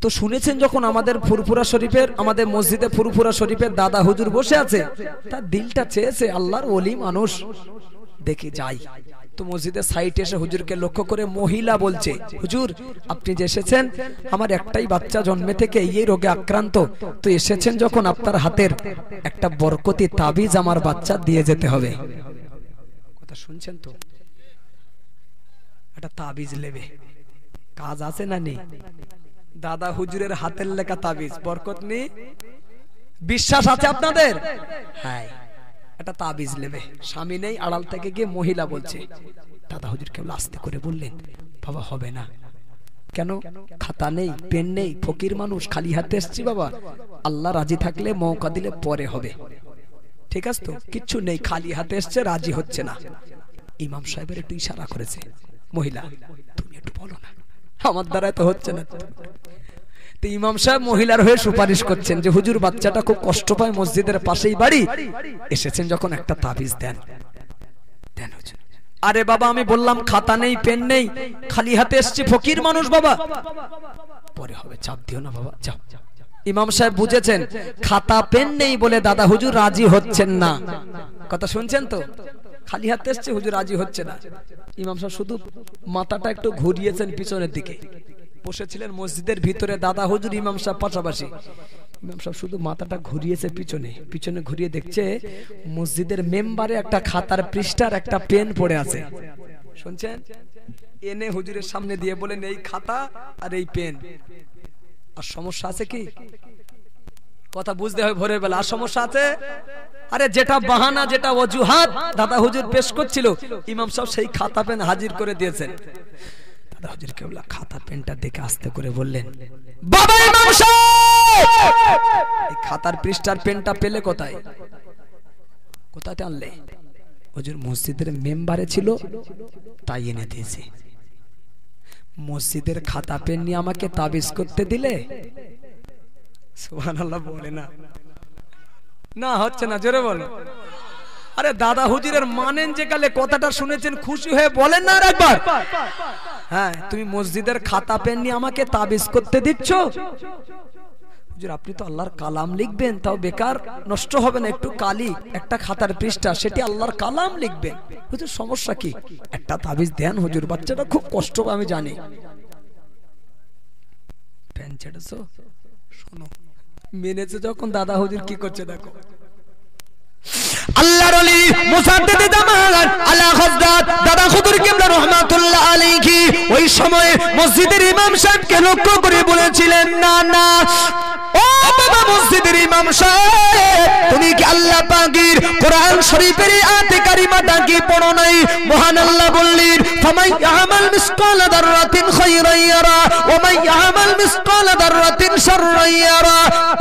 তো শুনেছেন যখন আমাদের ফুরফুরা শরীফের, আমাদের মসজিদে ফুরফুরা শরীফের দাদা হুজুর বসে আছে, তার দিলটা চেয়েছে আল্লাহর ওলি মানুষ, দেখে যাই। তো মসজিদের সাইডে এসে হুজুরকে লক্ষ্য করে মহিলা বলছে, হুজুর আপনি যে এসেছেন, আমার একটাই বাচ্চা জন্মে থেকে এই রোগে আক্রান্ত, তো এসেছেন যখন আপনার হাতের একটা বরকতি তাবিজ আমার বাচ্চা দিয়ে যেতে হবে। কথা শুনছেন তো? একটা তাবিজ নেবে, কাজ আছে না নেই? দাদা হুজুরের হাতের লেখা তাবিজ, বরকত নেই, বিশ্বাস আছে আপনাদের? হ্যাঁ, একটা তাবিজ নেবে। স্বামী নেই, আড়াল থেকে গিয়ে মহিলা বলছে। দাদা হুজুর কেবল আস্তে করে বললেন, বাবা হবে না। কেন? খাতা নেই, পেন নেই, ফকির মানুষ, খালি হাতে এসছি বাবা, আল্লাহ রাজি থাকলে মৌকা দিলে পরে হবে। ঠিক আছে তো? কিচ্ছু নেই, খালি হাতে এসছে, রাজি হচ্ছে না। ইমাম সাহেবের একটু ইশারা করেছে, মহিলা তুমি একটু বলো না, আমার দ্বারাই তো হচ্ছে না। তো ইমাম সাহেব মহিলার হয়ে সুপারিশ করছেন যে হুজুর বাচ্চাটা খুব কষ্ট পায়, মসজিদের পাশেই বাড়ি, এসেছেন যখন একটা তাবিজ দেন। দেন হুজুর। আরে বাবা আমি বললাম খাতা নেই, পেন নেই, খালি হাতে এসেছি, ফকির মানুষ বাবা, পরে হবে, চাপ দিও না বাবা, যাও। ইমাম সাহেব বুঝেছেন খাতা পেন নেই বলে দাদা হুজুর রাজি হচ্ছেন না। কথা শুনছেন তো? খালি হাতে এসছে, হুজুর রাজি হচ্ছে না। ইমাম সাহেব শুধু মাথাটা একটু ঘুরিয়েছেন পিছনের দিকে, বসেছিলেন মসজিদের ভিতরে দাদা হুজুর ইমাম সাহেব পাশাপাশি। ইমাম সাহেব শুধু মাথাটা ঘুরিয়েছে পিছনে, পিছনে ঘুরিয়ে দেখছে মসজিদের মেম্বারে একটা খাতার পৃষ্ঠার একটা পেন পড়ে আছে। শুনছেন? এনে হুজুরের সামনে দিয়ে বলেন এই খাতা আর এই পেন। আর সমস্যা আছে কি? কথা বুঝতে হয় ভোরের বেলা। আর সমস্যা আছে? আরে যেটা বাহানা, যেটা অজুহাত দাদা হুজুর পেশ করছিল, ইমাম সাহেব সেই খাতা পেন হাজির করে দিয়েছেন। দাদা হুজুর কেবল খাতা পেনটা দেখে আস্তে করে বললেন, বাবা ইমাম সাহেব এই খাতার পৃষ্ঠার পেনটা পেলে কোথায়? কোথাতে আনলে? হুজুর মসজিদের মেম্বারে ছিল, তাই এনে দিয়েছে। মসজিদের খাতা পেন নিয়ে আমাকে তাবিজ করতে দিলে? সুবহানাল্লাহ বলে না, না হচ্ছে না, জোরে বলো। আরে দাদা হুজুরের মানেন যে কালে কথাটা শুনেছেন, খুশি হয়ে বলেন না আর একবার। হ্যাঁ, তুমি মসজিদের খাতা পেন নিয়ে আমাকে তাবিজ করতে দিচ্ছ? হুজুর আপনি তো আল্লাহর কালাম লিখবেন, তাও বেকার নষ্ট হবে না, একটু কালি একটা খাতার পৃষ্ঠা, সেটি আল্লাহর কালাম লিখবেন। হুজুর সমস্যা কি? একটা তাবিজ দেন হুজুর, বাচ্চাটা খুব কষ্ট আমি জানি। পেন ছেড়েছো? শোনো, মেনেছে যখন দাদা হুজুর কি করছে দেখো। আল্লাহর ওলি মুসাদ্দিদ জামাল আলা হযরত দাদা হুজুর কিবলা রাহমাতুল্লাহ আলাইহি ওই সময় মসজিদের ইমাম সাহেবকে লক্ষ্য করে বলেছিলেন, না না ও বাবা মসজিদের ইমাম সাহেব, তুমি কি আল্লাহ পাকের কোরআন শরীফের আয়াতে কারিমাটা কি পড়ো নাই? মহান আল্লাহ বললেন, ফামান ইয়ামাল মিসকালা দাররাতিন খায়রান ইয়ারা ওয়া মান ইয়ামাল মিসকালা দাররাতিন শাররান ইয়ারা।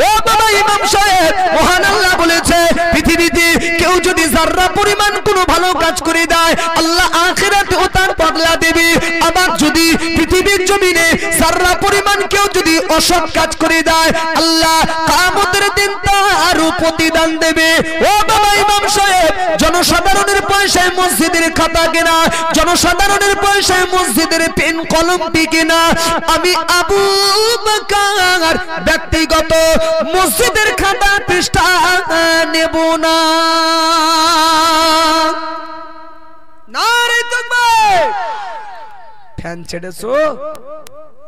ও বাবা ইমাম সাহেব, মহান আল্লাহ বলেছে পৃথিবীতে কেউ যদি যাররা পরিমাণ কোনো ভালো কাজ করে দেয়, আল্লাহ আখিরাতেও তার বদলা দেবে। আবার যদি পৃথিবীর জমিনে যাররা পরিমাণ কেউ যদি অসৎ কাজ করে দেয়, আল্লাহ কিয়ামতের দিন তার প্রতিদান দেবে। ও বাবা ইমাম সাহেব, জনসাধারণের পয়সায় মসজিদের খাতা কেনা, জনসাধারণের পয়সায় মসজিদের পেন কলম কেনা, আমি আবু বকর ব্যক্তিগত মসজিদের খাতা পৃষ্ঠা নেব না। নারে তাকবীর! ফ্যান ছেড়েছো?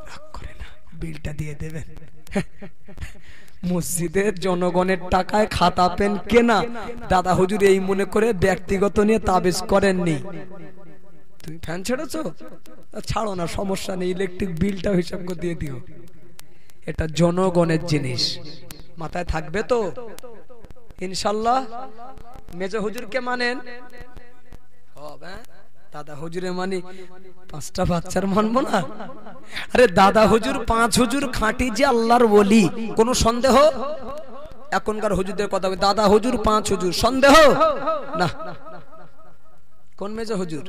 রাগ করে না, বিলটা দিয়ে দেবেন। মসজিদের জনগণের টাকায় খাতা পেন কেনা, দাদা হুজুর এই মনে করে ব্যক্তিগত নিয়ে তাবিজ করেননি। তুমি ফ্যান ছেড়েছো? ছাড়ো না, সমস্যা নেই, ইলেকট্রিক বিলটা হিসাব করে দিয়ে দিও। এটা জনগণের জিনিস, মাথায় থাকবে তো ইনশাআল্লাহ। মেজো হুজুরকে মানেন? হবে দাদা হুজুরে মানি, 5টা বাচ্চার মানবো না? আরে দাদা হুজুর 5 হুজুর খাঁটি যে আল্লাহর ওলি, কোনো সন্দেহ? এখনকার হুজুরদের কথা, দাদা হুজুর 5 হুজুর, সন্দেহ না? কোন মেজো হুজুর?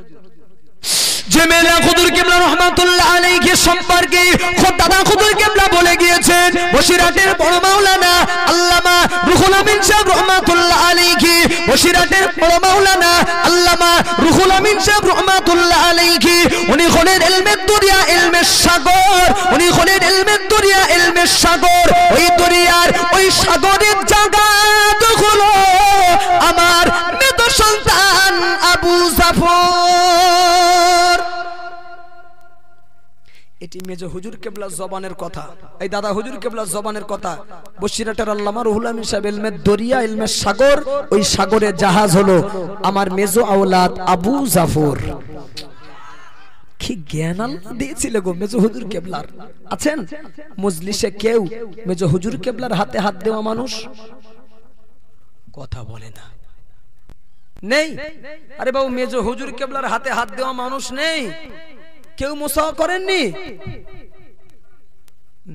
যে মেলা হুজুর কিবলা রহমাতুল্লাহ আলাইহি সম্পর্কে খোদ দাদা হুজুর কিবলা বলে গিয়েছেন, বসিরহাটের বড় মাওলানা আল্লামা রুহুল আমিন সাহেব রহমাতুল্লাহ আলাইহি, বসিরহাটের বড় মাওলানা আল্লামা রুহুল আমিন সাহেব রহমাতুল্লাহ আলাইহি, উনি হলেন ইলমের দরিয়া, ইলমের সাগর, উনি হলেন ইলমের দরিয়া, ইলমের সাগর। ওই দরিয়ার ওই সাগরের জায়গাত হলো আমার মেজ সন্তান আবু জাফর। এটি মেজো হুজুর কেবলা জবানের কথা, এই দাদা হুজুর কেবলা জবানের কথা। বসিরহাটের আল্লামা রুহুল আমিন সাহেব ইলমের দরিয়া, ইলমের সাগর, ওই সাগরের জাহাজ হলো আমার মেজো আওলাদ আবু জাফর। কি জ্ঞান আল্লাহ দিয়েছিল গো মেজো হুজুর কেবলার। আছেন মজলিসে কেউ মেজো হুজুর কেবলার হাতে হাত দেওয়া মানুষ? কথা বলে না, নেই। আরে বাবু মেজো হুজুর কেবলার হাতে হাত দেওয়া মানুষ নেই? কেউ মুসা করেননি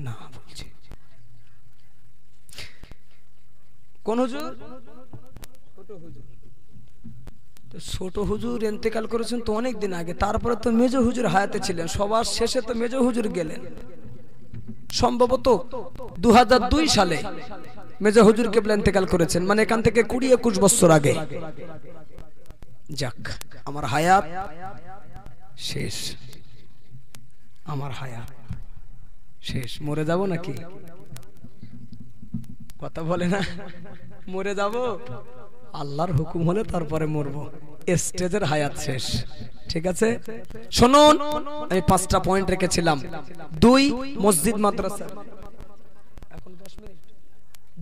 না? বলছে কোন হুজুর? ছোট হুজুর ইন্তেকাল করেছেন তো অনেক দিন আগে, তারপরে তো মেজো হুজুর হায়াতে ছিলেন, সবার শেষে তো মেজো হুজুর গেলেন। সম্ভবত 2002 সালে মেজো হুজুর কেবলা ইন্তেকাল করেছেন, মানে এখান থেকে 20-21 বছর আগে। যাক, আমার হায়াত শেষ, আমার হায়াত শেষ। মরে যাব নাকি? কথা বলে না, মরে যাব, আল্লাহর হুকুম হলে তারপরে মরবো, স্টেজের হায়াত শেষ। ঠিক আছে, শুনুন, আমি 5টা পয়েন্ট রেখেছিলাম। 2, মসজিদ মাদ্রাসা।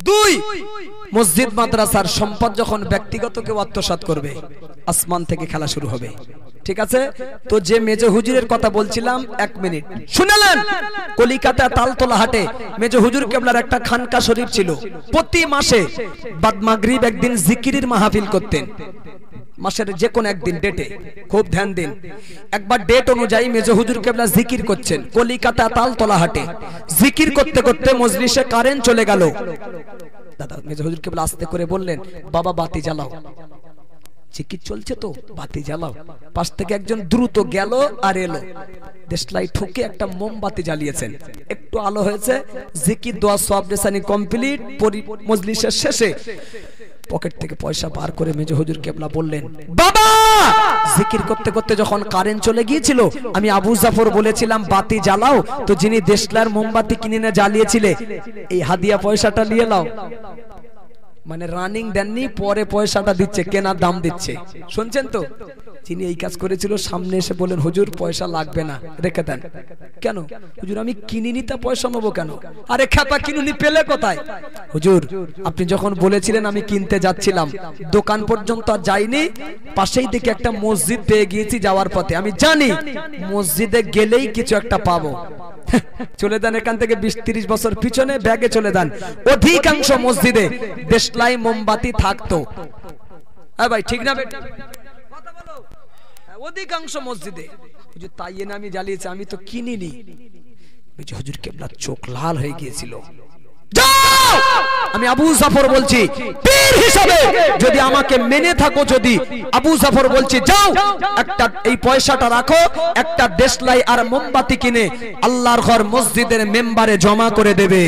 2, মসজিদ মাদ্রাসার সম্পদ যখন ব্যক্তিগত কেউ আত্মসাৎ করবে, আসমান থেকে খেলা শুরু হবে। ঠিক আছে, তো যে মেজো হুজুরের কথা বলছিলাম, 1 মিনিট শুনলেন। কলিকাতা তালতলা হাটে মেজো হুজুর কেবলার একটা খানকা শরীফ ছিল। প্রতি মাসে বাদ মাগরিব একদিন জিকিরের মাহফিল করতেন, মাসের যে কোন একদিন ডেটে। খুব ধ্যান দিন, একবার ডেট অনুযায়ী মেজো হুজুর কেবলা জিকির করছেন কলিকাতা তালতলা হাটে। জিকির করতে করতে মজলিসে কারেন্ট চলে গেল। দাদা মেজো হুজুর কেবলা আস্তে করে বললেন, বাবা বাতি জ্বালাও, জিকির চলছে তো, বাতি জ্বালাও। পাশ থেকে একজন দ্রুত গেল আর এলো, দেশলাই ঠুকে একটা মোমবাতি জ্বালিয়েছেন। একটু আলো হয়েছে, জিকির দোয়া সওয়াব রেসানি কমপ্লিট। মজলিসের শেষে পকেট থেকে পয়সা বার করে মেজো হুজুর কেবলা বললেন, বাবা জিকির করতে করতে যখন কারেন্ট চলে গিয়েছিল, আমি আবু জাফর বলেছিলাম বাতি জ্বালাও, তো যিনি দেশলার মোমবাতি কিনে না জ্বালিয়েছিলে, এই হাদিয়া পয়সাটা নিয়ে নাও। মানে রানিং দেননি, পরে পয়সাটা দিচ্ছে, কেনার দাম দিচ্ছে। শুনছেন তো? যিনি এই কাজ করেছিল সামনে এসে বলেন, হুজুর পয়সা লাগবে না, রেখে দেন। কেন? হুজুর আমি কিনিনি, তা পয়সা নেবো কেন? আরে খাতা কিনুনি পেলে কোথায়? হুজুর আপনি যখন বলেছিলেন আমি কিনতে যাচ্ছিলাম, দোকান পর্যন্ত আর যাইনি, পাশেই দেখে একটা মসজিদ পেয়ে গিয়েছি, যাওয়ার পথে আমি জানি মসজিদে গেলেই কিছু একটা পাবো। চলে যান এখান থেকে 20-30 বছর পিছনে, ব্যাগে চলে যান। অধিকাংশ মসজিদে দেশলাই মোমবাতি থাকতো। হ্যাঁ ভাই, ঠিক না বেটা? কথা বলো। অধিকাংশ মসজিদে। হুজুর তাই না আমি জ্বালিয়েছি, আমি তো কিনিনি। হুজুর কেবলা চোখ লাল হয়ে গিয়েছিল। যাও, আমি আবু জাফর বলছি, পীর হিসাবে যদি আমাকে মেনে থাকো, যদি আবু জাফর বলছি, যাও একটা এই পয়সাটা রাখো, একটা দেশলাই আর মোমবাতি কিনে আল্লাহর ঘর মসজিদের মেম্বারে জমা করে দেবে।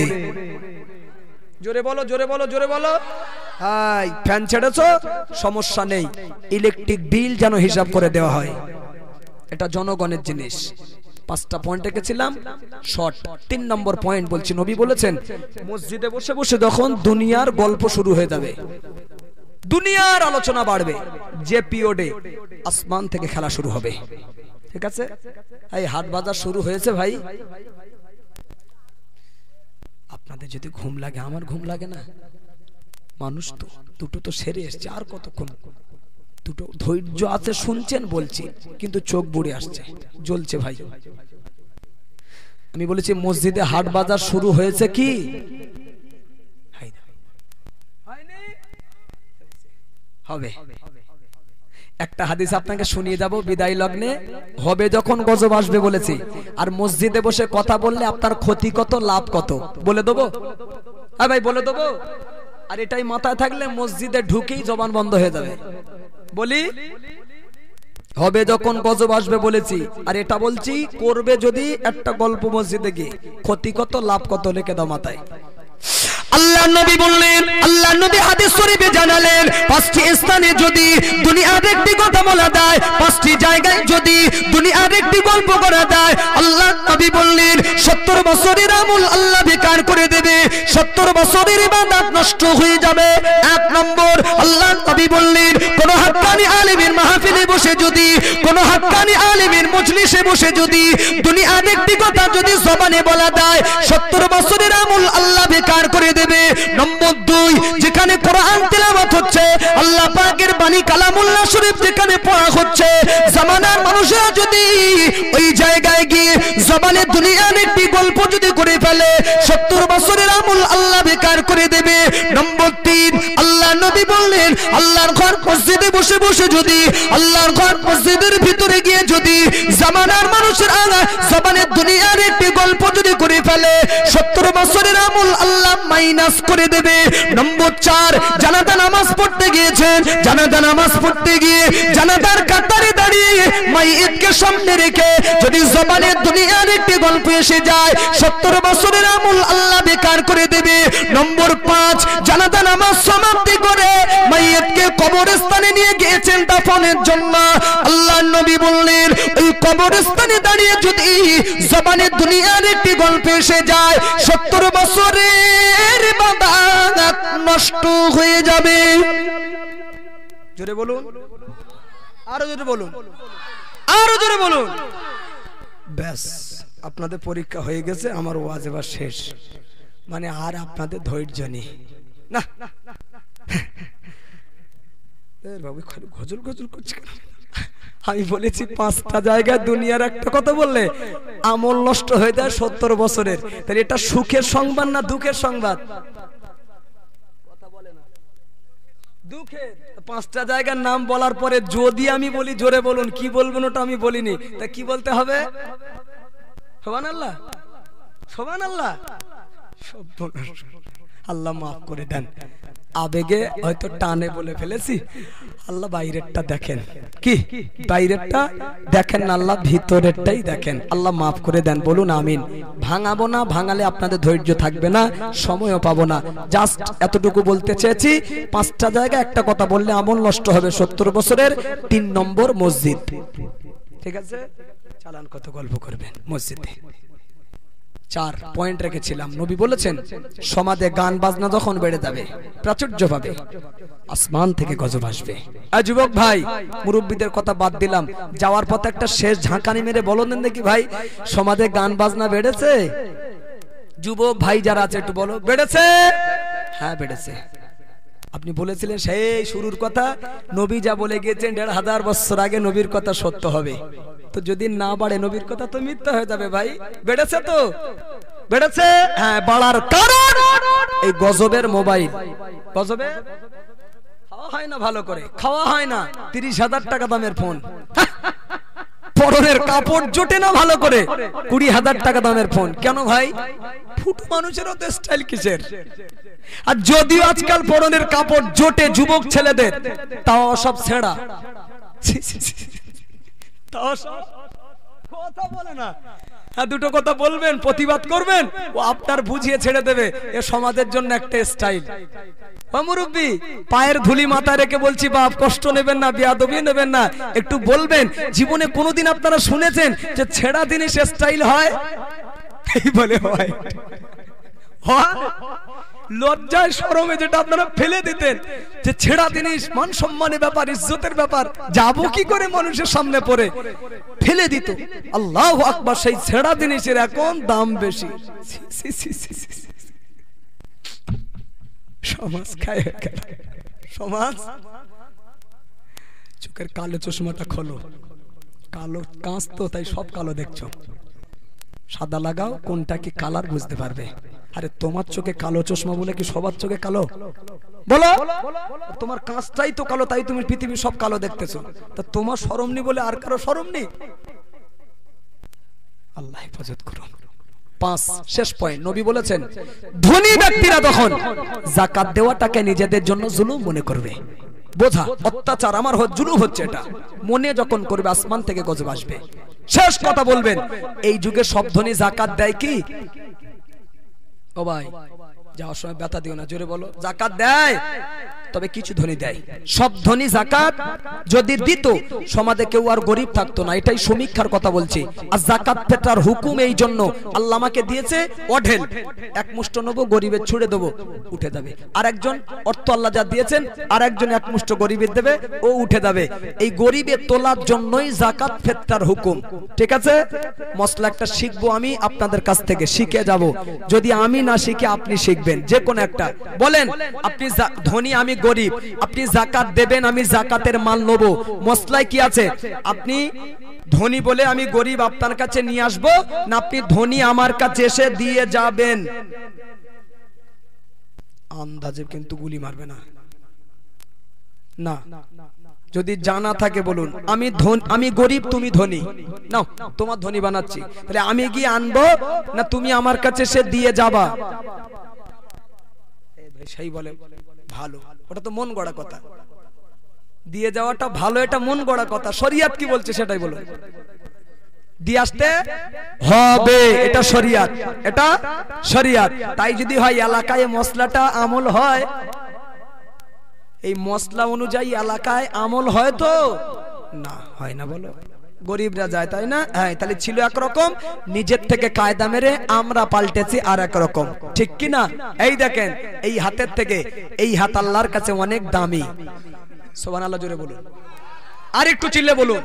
জোরে বলো, জোরে বলো, জোরে বলো। হাই, ফ্যান ছেড়েছো, সমস্যা নেই, ইলেকট্রিক বিল যেন হিসাব করে দেওয়া হয়, এটা জনগণের জিনিস। 5টা পয়েন্ট রেখেছিলাম, শর্ট। 3 নম্বর পয়েন্ট বলছি, নবী বলেছেন মসজিদে বসে বসে যখন দুনিয়ার গল্প শুরু হয়ে যাবে, দুনিয়ার আলোচনা বাড়বে, যে পিরিয়ডে আসমান থেকে খেলা শুরু হবে। ঠিক আছে, এই হাট বাজার শুরু হয়েছে ভাই। আপনাদের যদি ঘুম লাগে, আমার ঘুম লাগে না? মানুষ তো দুটো তো সেরে এসছে, আর কতক্ষণ? দুটো ধৈর্য আছে, শুনছেন বলছি, কিন্তু চোখ বুড়ে আসছে, জ্বলছে ভাই। আমি বলেছি মসজিদে হাট বাজার শুরু হয়েছে কি হবে? একটা হাদিস আপনাকে শুনিয়ে যাব বিদায় লগ্নে, হবে যখন গজব আসবে বলেছি। আর মসজিদে বসে কথা বললে আপনার ক্ষতি কত লাভ কত বলে দেবো? হ্যাঁ ভাই বলে দেবো। আর এটাই মাথায় থাকলে মসজিদে ঢুকেই জবান বন্ধ হয়ে যাবে। বলি হবে যখন গজব আসবে বলেছি, আর এটা বলছি করবে যদি একটা গল্প মসজিদে গিয়ে, ক্ষতি কত লাভ কত লিখে দাও মাথায়। আল্লাহ নবী বললেন, আল্লাহ নবী হাদিস শরীফে জানালেন, পাঁচটি স্থানে যদি দুনিয়ার একটি কথা বলা যায়, পাঁচটি জায়গায় যদি দুনিয়ার একটি গল্প করা যায়, আল্লাহ নবী বললেন 70 বছরের আমল আল্লাহ বেকার করে দেবে, 70 বছরের ইবাদত নষ্ট হয়ে যাবে। এক নম্বর, আল্লাহ নবী বললেন কোন হাক্কানি আলেমের মাহফিলে বসে যদি, কোন হাক্কানি আলেমের মজলিসে বসে যদি দুনিয়ার একটি কথা যদি জবানে বলা যায়, 70 বছরের আমল আল্লাহ বেকার করে দেবে। নম্বর 2, যেখানে কোরআন তেলাওয়াত হচ্ছে, আল্লাহ পাকের বাণী কালামুল্লাহ শরীফ যেখানে পড়া হচ্ছে, জামানার মানুষরা যদি ওই জায়গায় গিয়ে জবানে দুনিয়ার একটি গল্প যদি করে ফেলে, 70 বছরের আমল আল্লাহ বেকার করে দেবে। নম্বর 3, আল্লাহ নবী বললেন আল্লাহর ঘর মসজিদে বসে বসে যদি, আল্লাহর ঘর মসজিদের ভিতরে গিয়ে যদি জামানার মানুষের জবানে দুনিয়ার একটি গল্প যদি করে ফেলে, 70 বছরের আমল আল্লাহ মাইনাস করে দেবে। নম্বর 4, জানাজা নামাজ পড়তে গিয়েছেন, জানাজা নামাজ পড়তে গিয়ে জানাজার কাতারে দাঁড়িয়ে মাইয়িতকে সামনে রেখে যদি জবানে দুনিয়ার একটি গল্প এসে যায়, 70 বছরের আমল আল্লাহ বেকার করে দেবে। নম্বর 5, জানাজা নামাজ সমাপ্তি করে মাইয়িতকে কবরস্থানে নিয়ে গিয়েছেন দাফনের জন্য, আল্লাহ নবী বললেন ওই কবরস্থানে দাঁড়িয়ে যদি জবানে দুনিয়ার একটি গল্প এসে যায়, 70 বছরের ইবাদত নষ্ট হয়ে যাবে। জোরে বলুন, আরো জোরে বলুন, আরো জোরে বলুন। ব্যাস আপনাদের পরীক্ষা হয়ে গেছে, আমার ওয়াজ এবার শেষ। মানে আর আপনাদের ধৈর্য নেই না। বাবু গজল গজল করছে কেন? আমি বলেছি 5টা জায়গায় দুনিয়ার একটা কথা বললে আমল নষ্ট হয়ে যায় 70 বছরের। তাহলে এটা সুখের সংবাদ না দুঃখের সংবাদ? কথা বলে না, দুঃখের। 5টা জায়গার নাম বলার পরে যদি আমি বলি জোরে বলুন, কি বলবেন ওটা আমি বলিনি, তা কি বলতে হবে? সুবহানাল্লাহ, সুবহানাল্লাহ। আল্লাহ মাফ করে দেন, আবেগে হয়তো টানে বলে ফেলেছি। আল্লাহ বাইরেরটা দেখেন, কি বাইরেরটা দেখেন না, আল্লাহ ভিতরেরটাই দেখেন। আল্লাহ মাফ করে দেন, বলুন আমিন। ভাঙাবো না, ভাঙালে আপনাদের ধৈর্য থাকবে না, সময়ও পাবো না। জাস্ট এতটুকু বলতে চেয়েছি, 5টা জায়গা একটা কথা বললে আমল নষ্ট হবে 70 বছরের। 3 নম্বর মসজিদ। ঠিক আছে, চালান কত গল্প করবেন মসজিদে। 4 পয়েন্ট রেখেছিলাম। নবী বলেছেন সমাজে গান বাজনা যখন বেড়ে যাবে, প্রাচুর্য পাবে, আসমান থেকে গজব আসবে। যুবক ভাই, মুরব্বীদের কথা বাদ দিলাম, যাওয়ার পথে একটা শেষ ঝাঁকানি মেরে বলো দেন দেখি ভাই, সমাজে গান বাজনা বেড়েছে? যুবক ভাই যারা আছে একটু বলো, বেড়েছে? হ্যাঁ বেড়েছে। আপনি বলেছিলেন সেই শুরুর কথা, নবী যা বলে গিয়েছেন 1500 বছর আগে, নবীর কথা সত্য হবে। তো যদি না বাড়ে নবীর কথা তো মিথ্যা হয়ে যাবে ভাই। বেড়েছে তো বেড়েছে। হ্যাঁ, বাড়ার কারণ এই গজবের মোবাইল। গজবে খাওয়া হয় না, ভালো করে খাওয়া হয় না, 30,000 টাকা দামের ফোন, পরনের কাপড় জোটে না ভালো করে, 20,000 টাকা দামের ফোন। কেন ভাই? ফুটু মানুষেরও তো স্টাইল কিসের? আর যদিও আজকাল পরনের কাপড় জোটে যুবক ছেলেদের, তাও সব ছেঁড়া। কথা বলে না। হ্যাঁ, দুটো কথা বলবেন, প্রতিবাদ করবেন, ও আপনার বুঝিয়ে ছেড়ে দেবে। এ সমাজের জন্য একটা স্টাইল। মুরব্বী, পায়ের ধুলি মাথায় রেখে বলছি, বাপ কষ্ট নেবেন না, বেয়াদবি নেবেন না, একটু বলবেন। জীবনে কোনোদিন আপনারা শুনেছেন যে ছেঁড়া জিনিস স্টাইল হয়? এই বলে হয়। লজ্জায় শরমে যেটা আপনারা ফেলে দিতেন, যে ছেঁড়া জিনিস মান সম্মানের ব্যাপার, ইজ্জতের ব্যাপার, যাবো কি করে মানুষের সামনে পড়ে, ফেলে দিত। আল্লাহু আকবার, সেই ছেঁড়া জিনিসের এখন দাম বেশি। সমাজ খায় সমাজ। চোখের কালো চশমাটা খোলো, কালো কাঁচ তো, তাই সব কালো দেখছো। সাদা লাগাও, কোনটা কি কালার বুঝতে পারবে। আরে তোমার চোখে কালো চশমা বলে কি সবার চোখে কালো? বলো, তোমার কাঁচটাই তো কালো, তাই তুমি পৃথিবীর সব কালো দেখতেছো। তা তোমার শরম নেই বলে আর কারো শরম নেই? আল্লাহ হেফাজত করুন। 5 শেষ পয়েন্ট, নবী বলেছেন ধনী ব্যক্তিরা তখন যাকাত দেওয়াটাকে নিজেদের জন্য জুলুম মনে করবে। বোঝা, অত্যাচার, আমার জুলুম হচ্ছে, এটা মনে যখন করবে আসমান থেকে গজব আসবে। শেষ কথা বলবেন, এই যুগে সব ধনী যাকাত দেয় কি? ও ভাই যাওয়ার সময় ব্যথা দিও না, জোরে বলো। যাকাত দেয়, তবে কিছু ধনী দেয়। সব ধনী যাকাত যদি দিত সমাজে কেউ আর গরিব থাকতো না, এটাই সমীক্ষার কথা বলছি। আর যাকাত ফেতরার হুকুম এই জন্য আল্লাহ আমাকে দিয়েছে অঢেল, এক মুষ্ট নেবো গরিবের ছুড়ে দেবো উঠে যাবে। আর একজন অর্থ আল্লাহ যা দিয়েছেন আর একজন এক মুষ্ট গরিবের দেবে, ও উঠে যাবে। এই গরিবের তোলার জন্যই যাকাত ফেতরার হুকুম। ঠিক আছে, মশলা একটা শিখবো আমি আপনাদের কাছ থেকে, শিখে যাব। যদি আমি না শিখে আপনি শিখবেন, যে কোনো একটা। বলেন আপনি ধনী আমি গরিব, আপনি যাকাত দেবেন, আমি যাকাতের মাল নেব। মশলায় কি আছে? আপনি ধনী বলে আমি গরিব আপনার কাছে নিয়ে আসবো, না আপনি ধনী আমার কাছে এসে দিয়ে যাবেন? আন্দাজে কিন্তু গুলি মারবে না, না। যদি জানা থাকে বলুন আমি গরিব তুমি ধনী, নাও তোমার ধনী বানাচ্ছি। তাহলে আমি গিয়ে আনবো, না তুমি আমার কাছে এসে দিয়ে যাবা? সেই বলে ভালো, ওটা তো মন গড়া কথা। দিয়ে যাওয়াটা ভালো, এটা মন গড়া কথা। শরিয়ত কি বলছে সেটাই বলো। দিয়ে আসতে হবে, এটা শরিয়ত, এটা শরিয়ত। তাই যদি হয় এলাকায় মশলাটা আমল হয়, এই মশলা অনুযায়ী এলাকায় আমল হয় তো না হয় না? বলো, গরিবরা যায় তাই না? হ্যাঁ, তাহলে ছিল একরকম, নিজের থেকে কায়দা মেরে আমরা পাল্টেছি আর একরকম, ঠিক কি না? এই দেখেন, এই হাতের থেকে এই হাত আল্লাহর কাছে অনেক দামি। সুবহানাল্লাহ জোরে বলুন, আর একটু চিল্লে বলুন।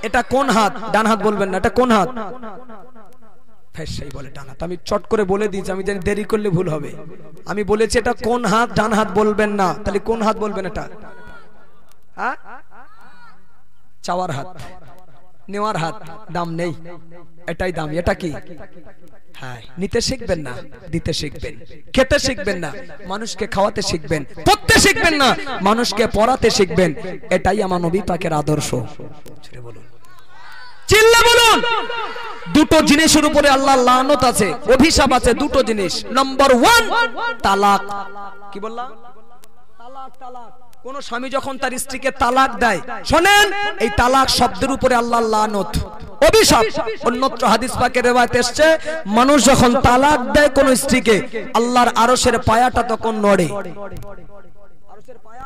এটা কোন হাত? ডান হাত বলবেন না, এটা কোন হাত? সেই বলে ডান হাত। আমি চট করে বলে দিয়েছি, আমি জানি দেরি করলে ভুল হবে। আমি বলেছি এটা কোন হাত, ডান হাত বলবেন না। তাহলে কোন হাত বলবেন? এটা চাওয়ার হাত, নেওয়ার হাত। দাম নেই, এটাই দাম। এটা কি? হ্যাঁ, নিতে শিখবেন না, দিতে শিখবেন। খেতে শিখবেন না, মানুষকে খাওয়াতে শিখবেন। পড়তে শিখবেন না, মানুষকে পড়াতে শিখবেন। এটাই আমার নবী পাকের আদর্শ। বলুন, চিল্লা বলুন। দুটো জিনিসের উপরে আল্লাহর লানত আছে, অভিশাপ আছে। দুটো জিনিস। নাম্বার 1 তালাক। কি বললাম? তালাক। তালাক। কোন স্বামী যখন তার স্ত্রীকে তালাক দেয়, শোনেন, এই তালাক শব্দের উপরে আল্লাহর লানত, অভিশাপ। অন্যত্র হাদিস পাকে রওয়ায়াত এসেছে, মানুষ যখন তালাক দেয় কোন স্ত্রীকে, আল্লাহর আরশের পায়াটা তখন নড়ে। আরশের পায়া?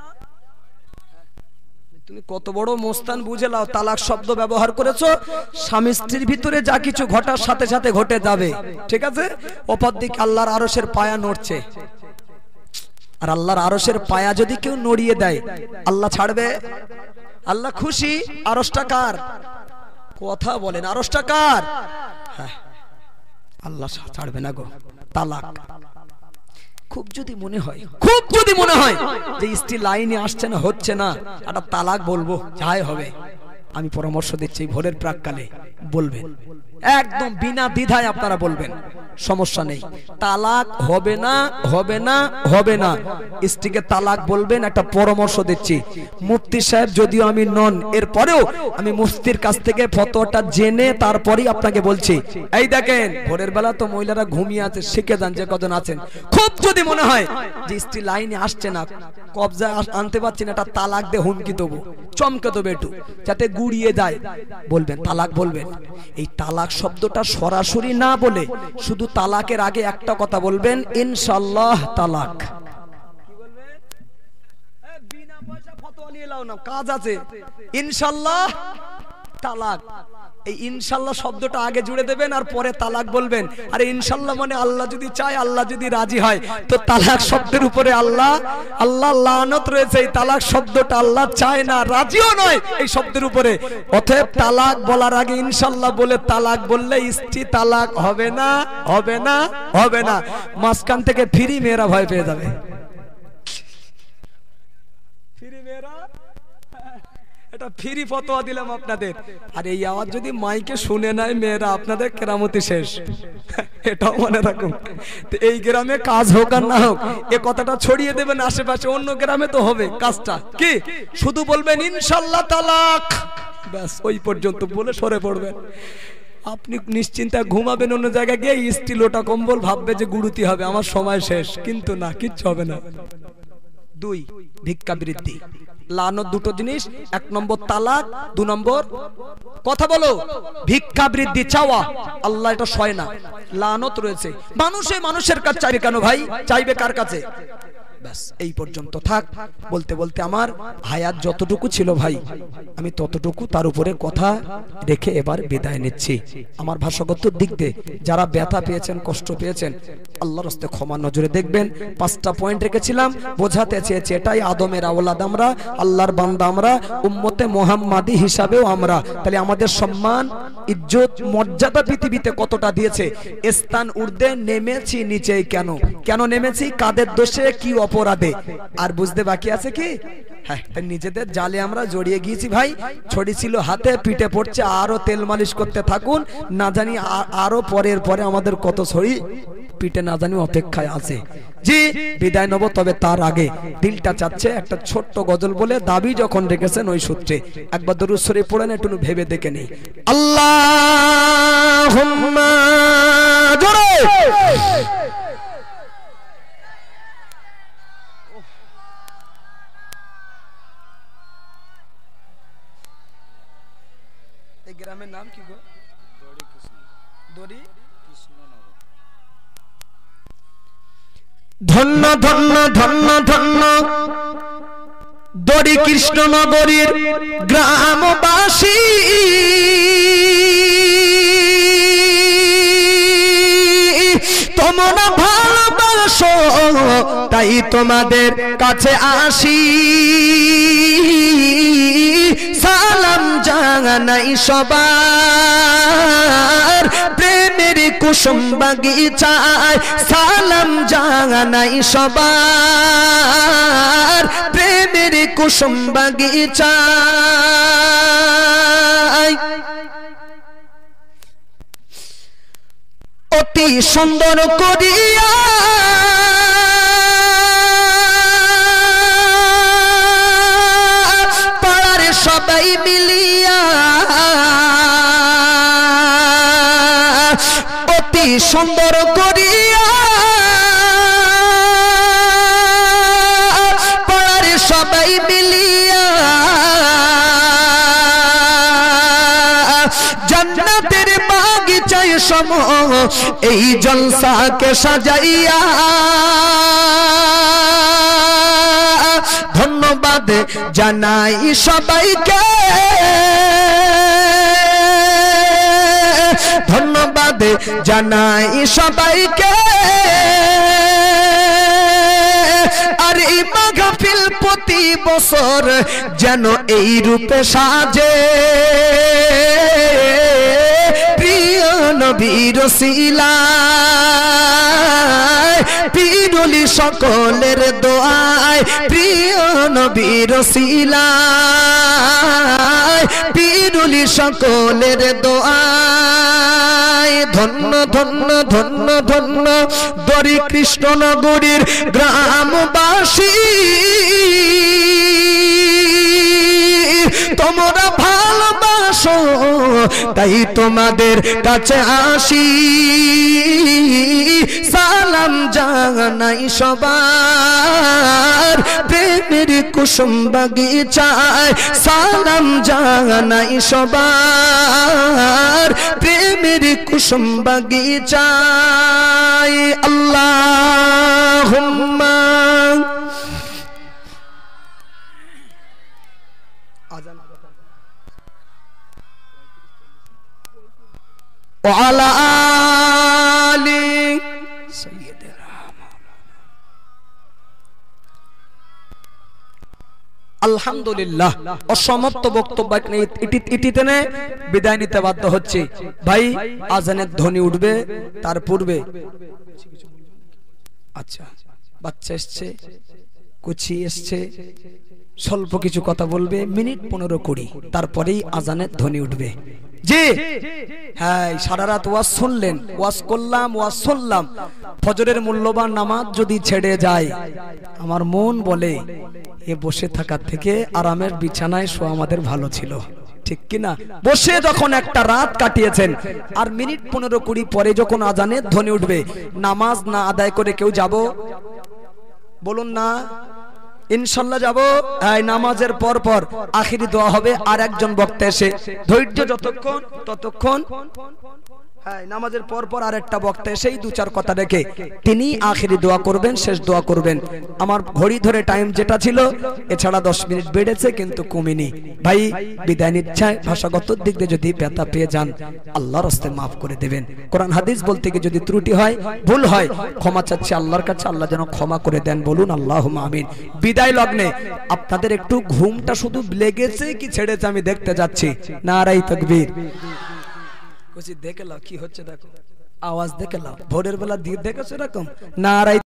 তুমি কত বড় মোস্তান বুঝে নাও, তালাক শব্দ ব্যবহার করেছো, স্বামী স্ত্রীর ভিতরে যা কিছু ঘটার সাথে সাথে ঘটে যাবে। ঠিক আছে, অপরদিকে আল্লাহর আরশের পায়া নড়ছে। আর আল্লাহর আরশের পায়া যদি কেউ নড়িয়ে দেয়, আল্লাহ ছাড়বে? আল্লাহ খুশি। আরশটা কার? কথা বলেন, আরশটা কার? হ্যাঁ, আল্লাহ ছাড়বে না গো। তালাক। খুব যদি মনে হয় যে স্ত্রী লাইনে আসছে না, হচ্ছে না, একটা তালাক বলবো, যাই হবে, আমি পরামর্শ দিচ্ছি ভোরের প্রাককালে বলবেন, একদম বিনা দ্বিধায় আপনারা বলবেন, সমস্যা নেই। তালাক হবে না, হবে না, হবে না। স্ত্রীকে তালাক বলবেন, একটা পরামর্শ দিচ্ছি। মুফতি সাহেব যদিও আমি নন, এরপরেও আমি মুফতির কাছ থেকে ফতোয়াটা জেনে তারপরেই আপনাকে বলছি। এই দেখেন, ভোরের বেলা তো মহিলারা ঘুমিয়ে আছে, শিখে যান যে কজন আছেন। খুব যদি মনে হয় যে স্ত্রী লাইনে আসছে না, কবজায় আনতে পারছি না, একটা তালাক দিয়ে হুমকি দেবো, চমকে দেবো একটু, যাতে গুড়িয়ে যায়, বলবেন, তালাক বলবেন। এই তালাক শব্দটা সরাসরি না বলে শুধু তালাকের আগে একটা কথা বলবেন, ইনশাআল্লাহ তালাক। কি বলবেন? বিনা পয়সা ফতোয়া নিয়ে লাও না, কাজ আছে। ইনশাআল্লাহ তালাক। এই ইনশাআল্লাহ শব্দটা আগে জুড়ে দেবেন, আর পরে তালাক বলবেন। আরে ইনশাআল্লাহ মানে আল্লাহ যদি চায়, আল্লাহ যদি রাজি হয়। তো তালাক শব্দের উপরে আল্লাহ লানত রয়েছে। এই তালাক শব্দটা আল্লাহ চায় না, রাজিও নয় এই শব্দের উপরে। অতএব তালাক বলার আগে ইনশাআল্লাহ বলে তালাক বললে স্ত্রী তালাক হবে না, হবে না, হবে না। মাঝখান থেকে ফ্রি মেয়েরা ভয় পেয়ে যাবে। ফ্রি মেয়েরা এটা ফ্রি ফতোয়া দিলাম আপনাদের। আর এই আওয়াজ যদি মাইকে শুনে নেয় মেয়েরা, আপনাদের কেরামতি শেষ। এটাও মনে রাখুন। তো এই গ্রামে কাজ হোক আর না হোক, এ কথাটা ছড়িয়ে দেবেন আশেপাশে, অন্য গ্রামে তো হবে কাজটা। কি শুধু বলবেন ইনশাআল্লাহ তালাক, ব্যাস ওই পর্যন্ত বলে সরে পড়বেন। আপনি নিশ্চিন্তা ঘুমাবেন, অন্য জায়গায় গিয়ে স্টিলোটা কম্বল ভাববে যে গুরুতি হবে, আমার সময় শেষ। কিন্তু না, কিচ্ছু হবে না। 2 ভিক্ষা বৃদ্ধি। লানত দুটো জিনিস, 1 নম্বর তালাক, 2 নম্বর কথা বলো ভিক্ষা বৃদ্ধি চাওয়া। আল্লাহ এটা সয় না, লানত রয়েছে। মানুষের কাছে চাইবে কেন ভাই? চাইবে কার কাছে? ব্যাস এই পর্যন্ত থাক। বলতে বলতে আমার হায়াত যতটুকু ছিল ভাই, আমি ততটুকু তার উপরে কথা রেখে এবার বিদায় নিচ্ছি। আমার ভাষাগত দিক দিয়ে যারা ব্যথা পেয়েছেন, কষ্ট পেয়েছেন, আল্লাহর রাস্তে ক্ষমা নজরে দেখবেন। 5টা পয়েন্ট রেখেছিলাম, বোঝাতে চেয়েছি এটাই আদমের আওলাদ আমরা, আল্লাহর বান্দা আমরা, উম্মতে মুহাম্মাদি হিসাবেও আমরা। তাহলে আমাদের সম্মান, ইজ্জত, মর্যাদা পৃথিবীতে কতটা দিয়েছে। স্থান ঊর্ধ্বে, নেমেছি নিচে কেন? কেন নেমেছি? কাদের দোষে, কি অপরাধে? আর বুঝতে বাকি আছে কি? হ্যাঁ, নিজেদের জালে আমরা জড়িয়ে গিয়েছি ভাই। ছড়ি ছিল হাতে, পিঠে পড়ছে, আরো তেল মালিশ করতে থাকুন। না জানি আরো পরে আমাদের কত ছড়ি পিঠে না জানি অপেক্ষায় আছে। জি বিদায় নেব, তবে তার আগে দিলটা চাচ্ছে একটা ছোট্ট গজল বলে, দাবি যখন রেখেছেন ওই সূত্রে একবার দরুদ শরীফ পড়েন, একটু ভেবে দেখে নেই। আল্লাহুম্মা জোরে গ্রামের নাম কি গো? দড়ি কৃষ্ণনগর। ধন্য ধন্য ধন্য ধন্য দড়ি কৃষ্ণনগরীর গ্রামবাসী, তোমরা ভালোবাসো তাই তোমাদের কাছে আসি। সালাম জানাই সবার প্রেমের কুসুম বাগিচায়, সালাম জানাই সবার প্রেমের কুসুম বাগিচায়। অতি সুন্দর করিয়া পাড়ার সবাই মিলিয়া, অতি সুন্দর করিয়া পাড়ার সবাই মিলিয়া জান্নাতের বাগিচায় সম এই জলসাকে সাজাইয়া। ধন্যবাদ জানাই সবাইকে, ধন্যবাদ জানাই সবাইকে। আর এই মাহফিল প্রতি বছর যেন এই রূপে সাজে, প্রিয় নবীর ওসিলায়, পিরুলি সকলের দোয়ায়, প্রিয় নবীর ওসিলায়, পিরুলি সকলের দোয়ায়। ধন্য ধন্য ধন্য ধন্য দড়ি কৃষ্ণনগরীর গ্রামবাসী, তোমরা ভালোবাসো তাই তোমাদের কাছে আসি। সালাম জানাই সবার প্রেমের কুসুম বাগিচায়, সালাম জানাই সবার প্রেমের কুসুম বাগিচায়। আল্লাহুম্মা ওয়ালা আলি সাইয়্যিদিনা। আলহামদুলিল্লাহ, অসমাপ্ত বক্তব্য ইটিতে বিদায় নিতে বাধ্য হচ্ছে। ভাই আজানের ধ্বনি উঠবে, তার পূর্বে আচ্ছা বাচ্চা এসছে, কুচি এসছে, স্বল্প কিছু কথা বলবে, মিনিট 15-20, তারপরেই আজানের ধ্বনি উঠবে। জি হ্যাঁ, সারা রাত ওয়াজ শুনলেন, ওয়াজ করলাম, ওয়াজ শুনলাম, ফজরের মূল্যবান নামাজ যদি ছেড়ে যায়, আমার মন বলে এ বসে থাকার থেকে আরামের বিছানায় শোয়া আমাদের ভালো ছিল, ঠিক কিনা? বসে যখন একটা রাত কাটিয়েছেন, আর মিনিট 15-20 পরে যখন আজানের ধ্বনি উঠবে, নামাজ না আদায় করে কেউ যাব? বলুন না, ইনশাল্লাহ যাব। এই নামাজের পর পর আখিরি দোয়া হবে, আর একজন বক্তা এসে ধৈর্য যতক্ষণ ততক্ষণ, হ্যাঁ নামাজের পর পর আরেকটা বক্তা এসেই 2-4 কথা রেখে তিনি আখিরি দোয়া করবেন, শেষ দোয়া করবেন। আমার ঘড়ি ধরে টাইম যেটা ছিল, এছাড়া 10 মিনিট বেড়েছে কিন্তু কমেনি। ভাই বিদায় নিচ্ছায় ভাষাগত দিক দিয়ে যদি ব্যথা পেয়ে যান, আল্লাহর হস্তে মাফ করে দেবেন। কোরআন হাদিস বলতে গিয়ে যদি ত্রুটি হয়, ভুল হয়, ক্ষমা চাচ্ছি আল্লাহর কাছে, আল্লাহ যেন ক্ষমা করে দেন, বলুন আল্লাহুম্মা আমিন। বিদায় লগ্নে আপনাদের একটু ঘুমটা শুধু লেগেছে কি ছেড়েছে আমি দেখতে যাচ্ছি। নারায়ে তাকবীর। দেখে লাও কি হচ্ছে, দেখো আওয়াজ দেখে লাও, ভোরের বেলা দিয়ে দেখেছো এরকম নারায়ে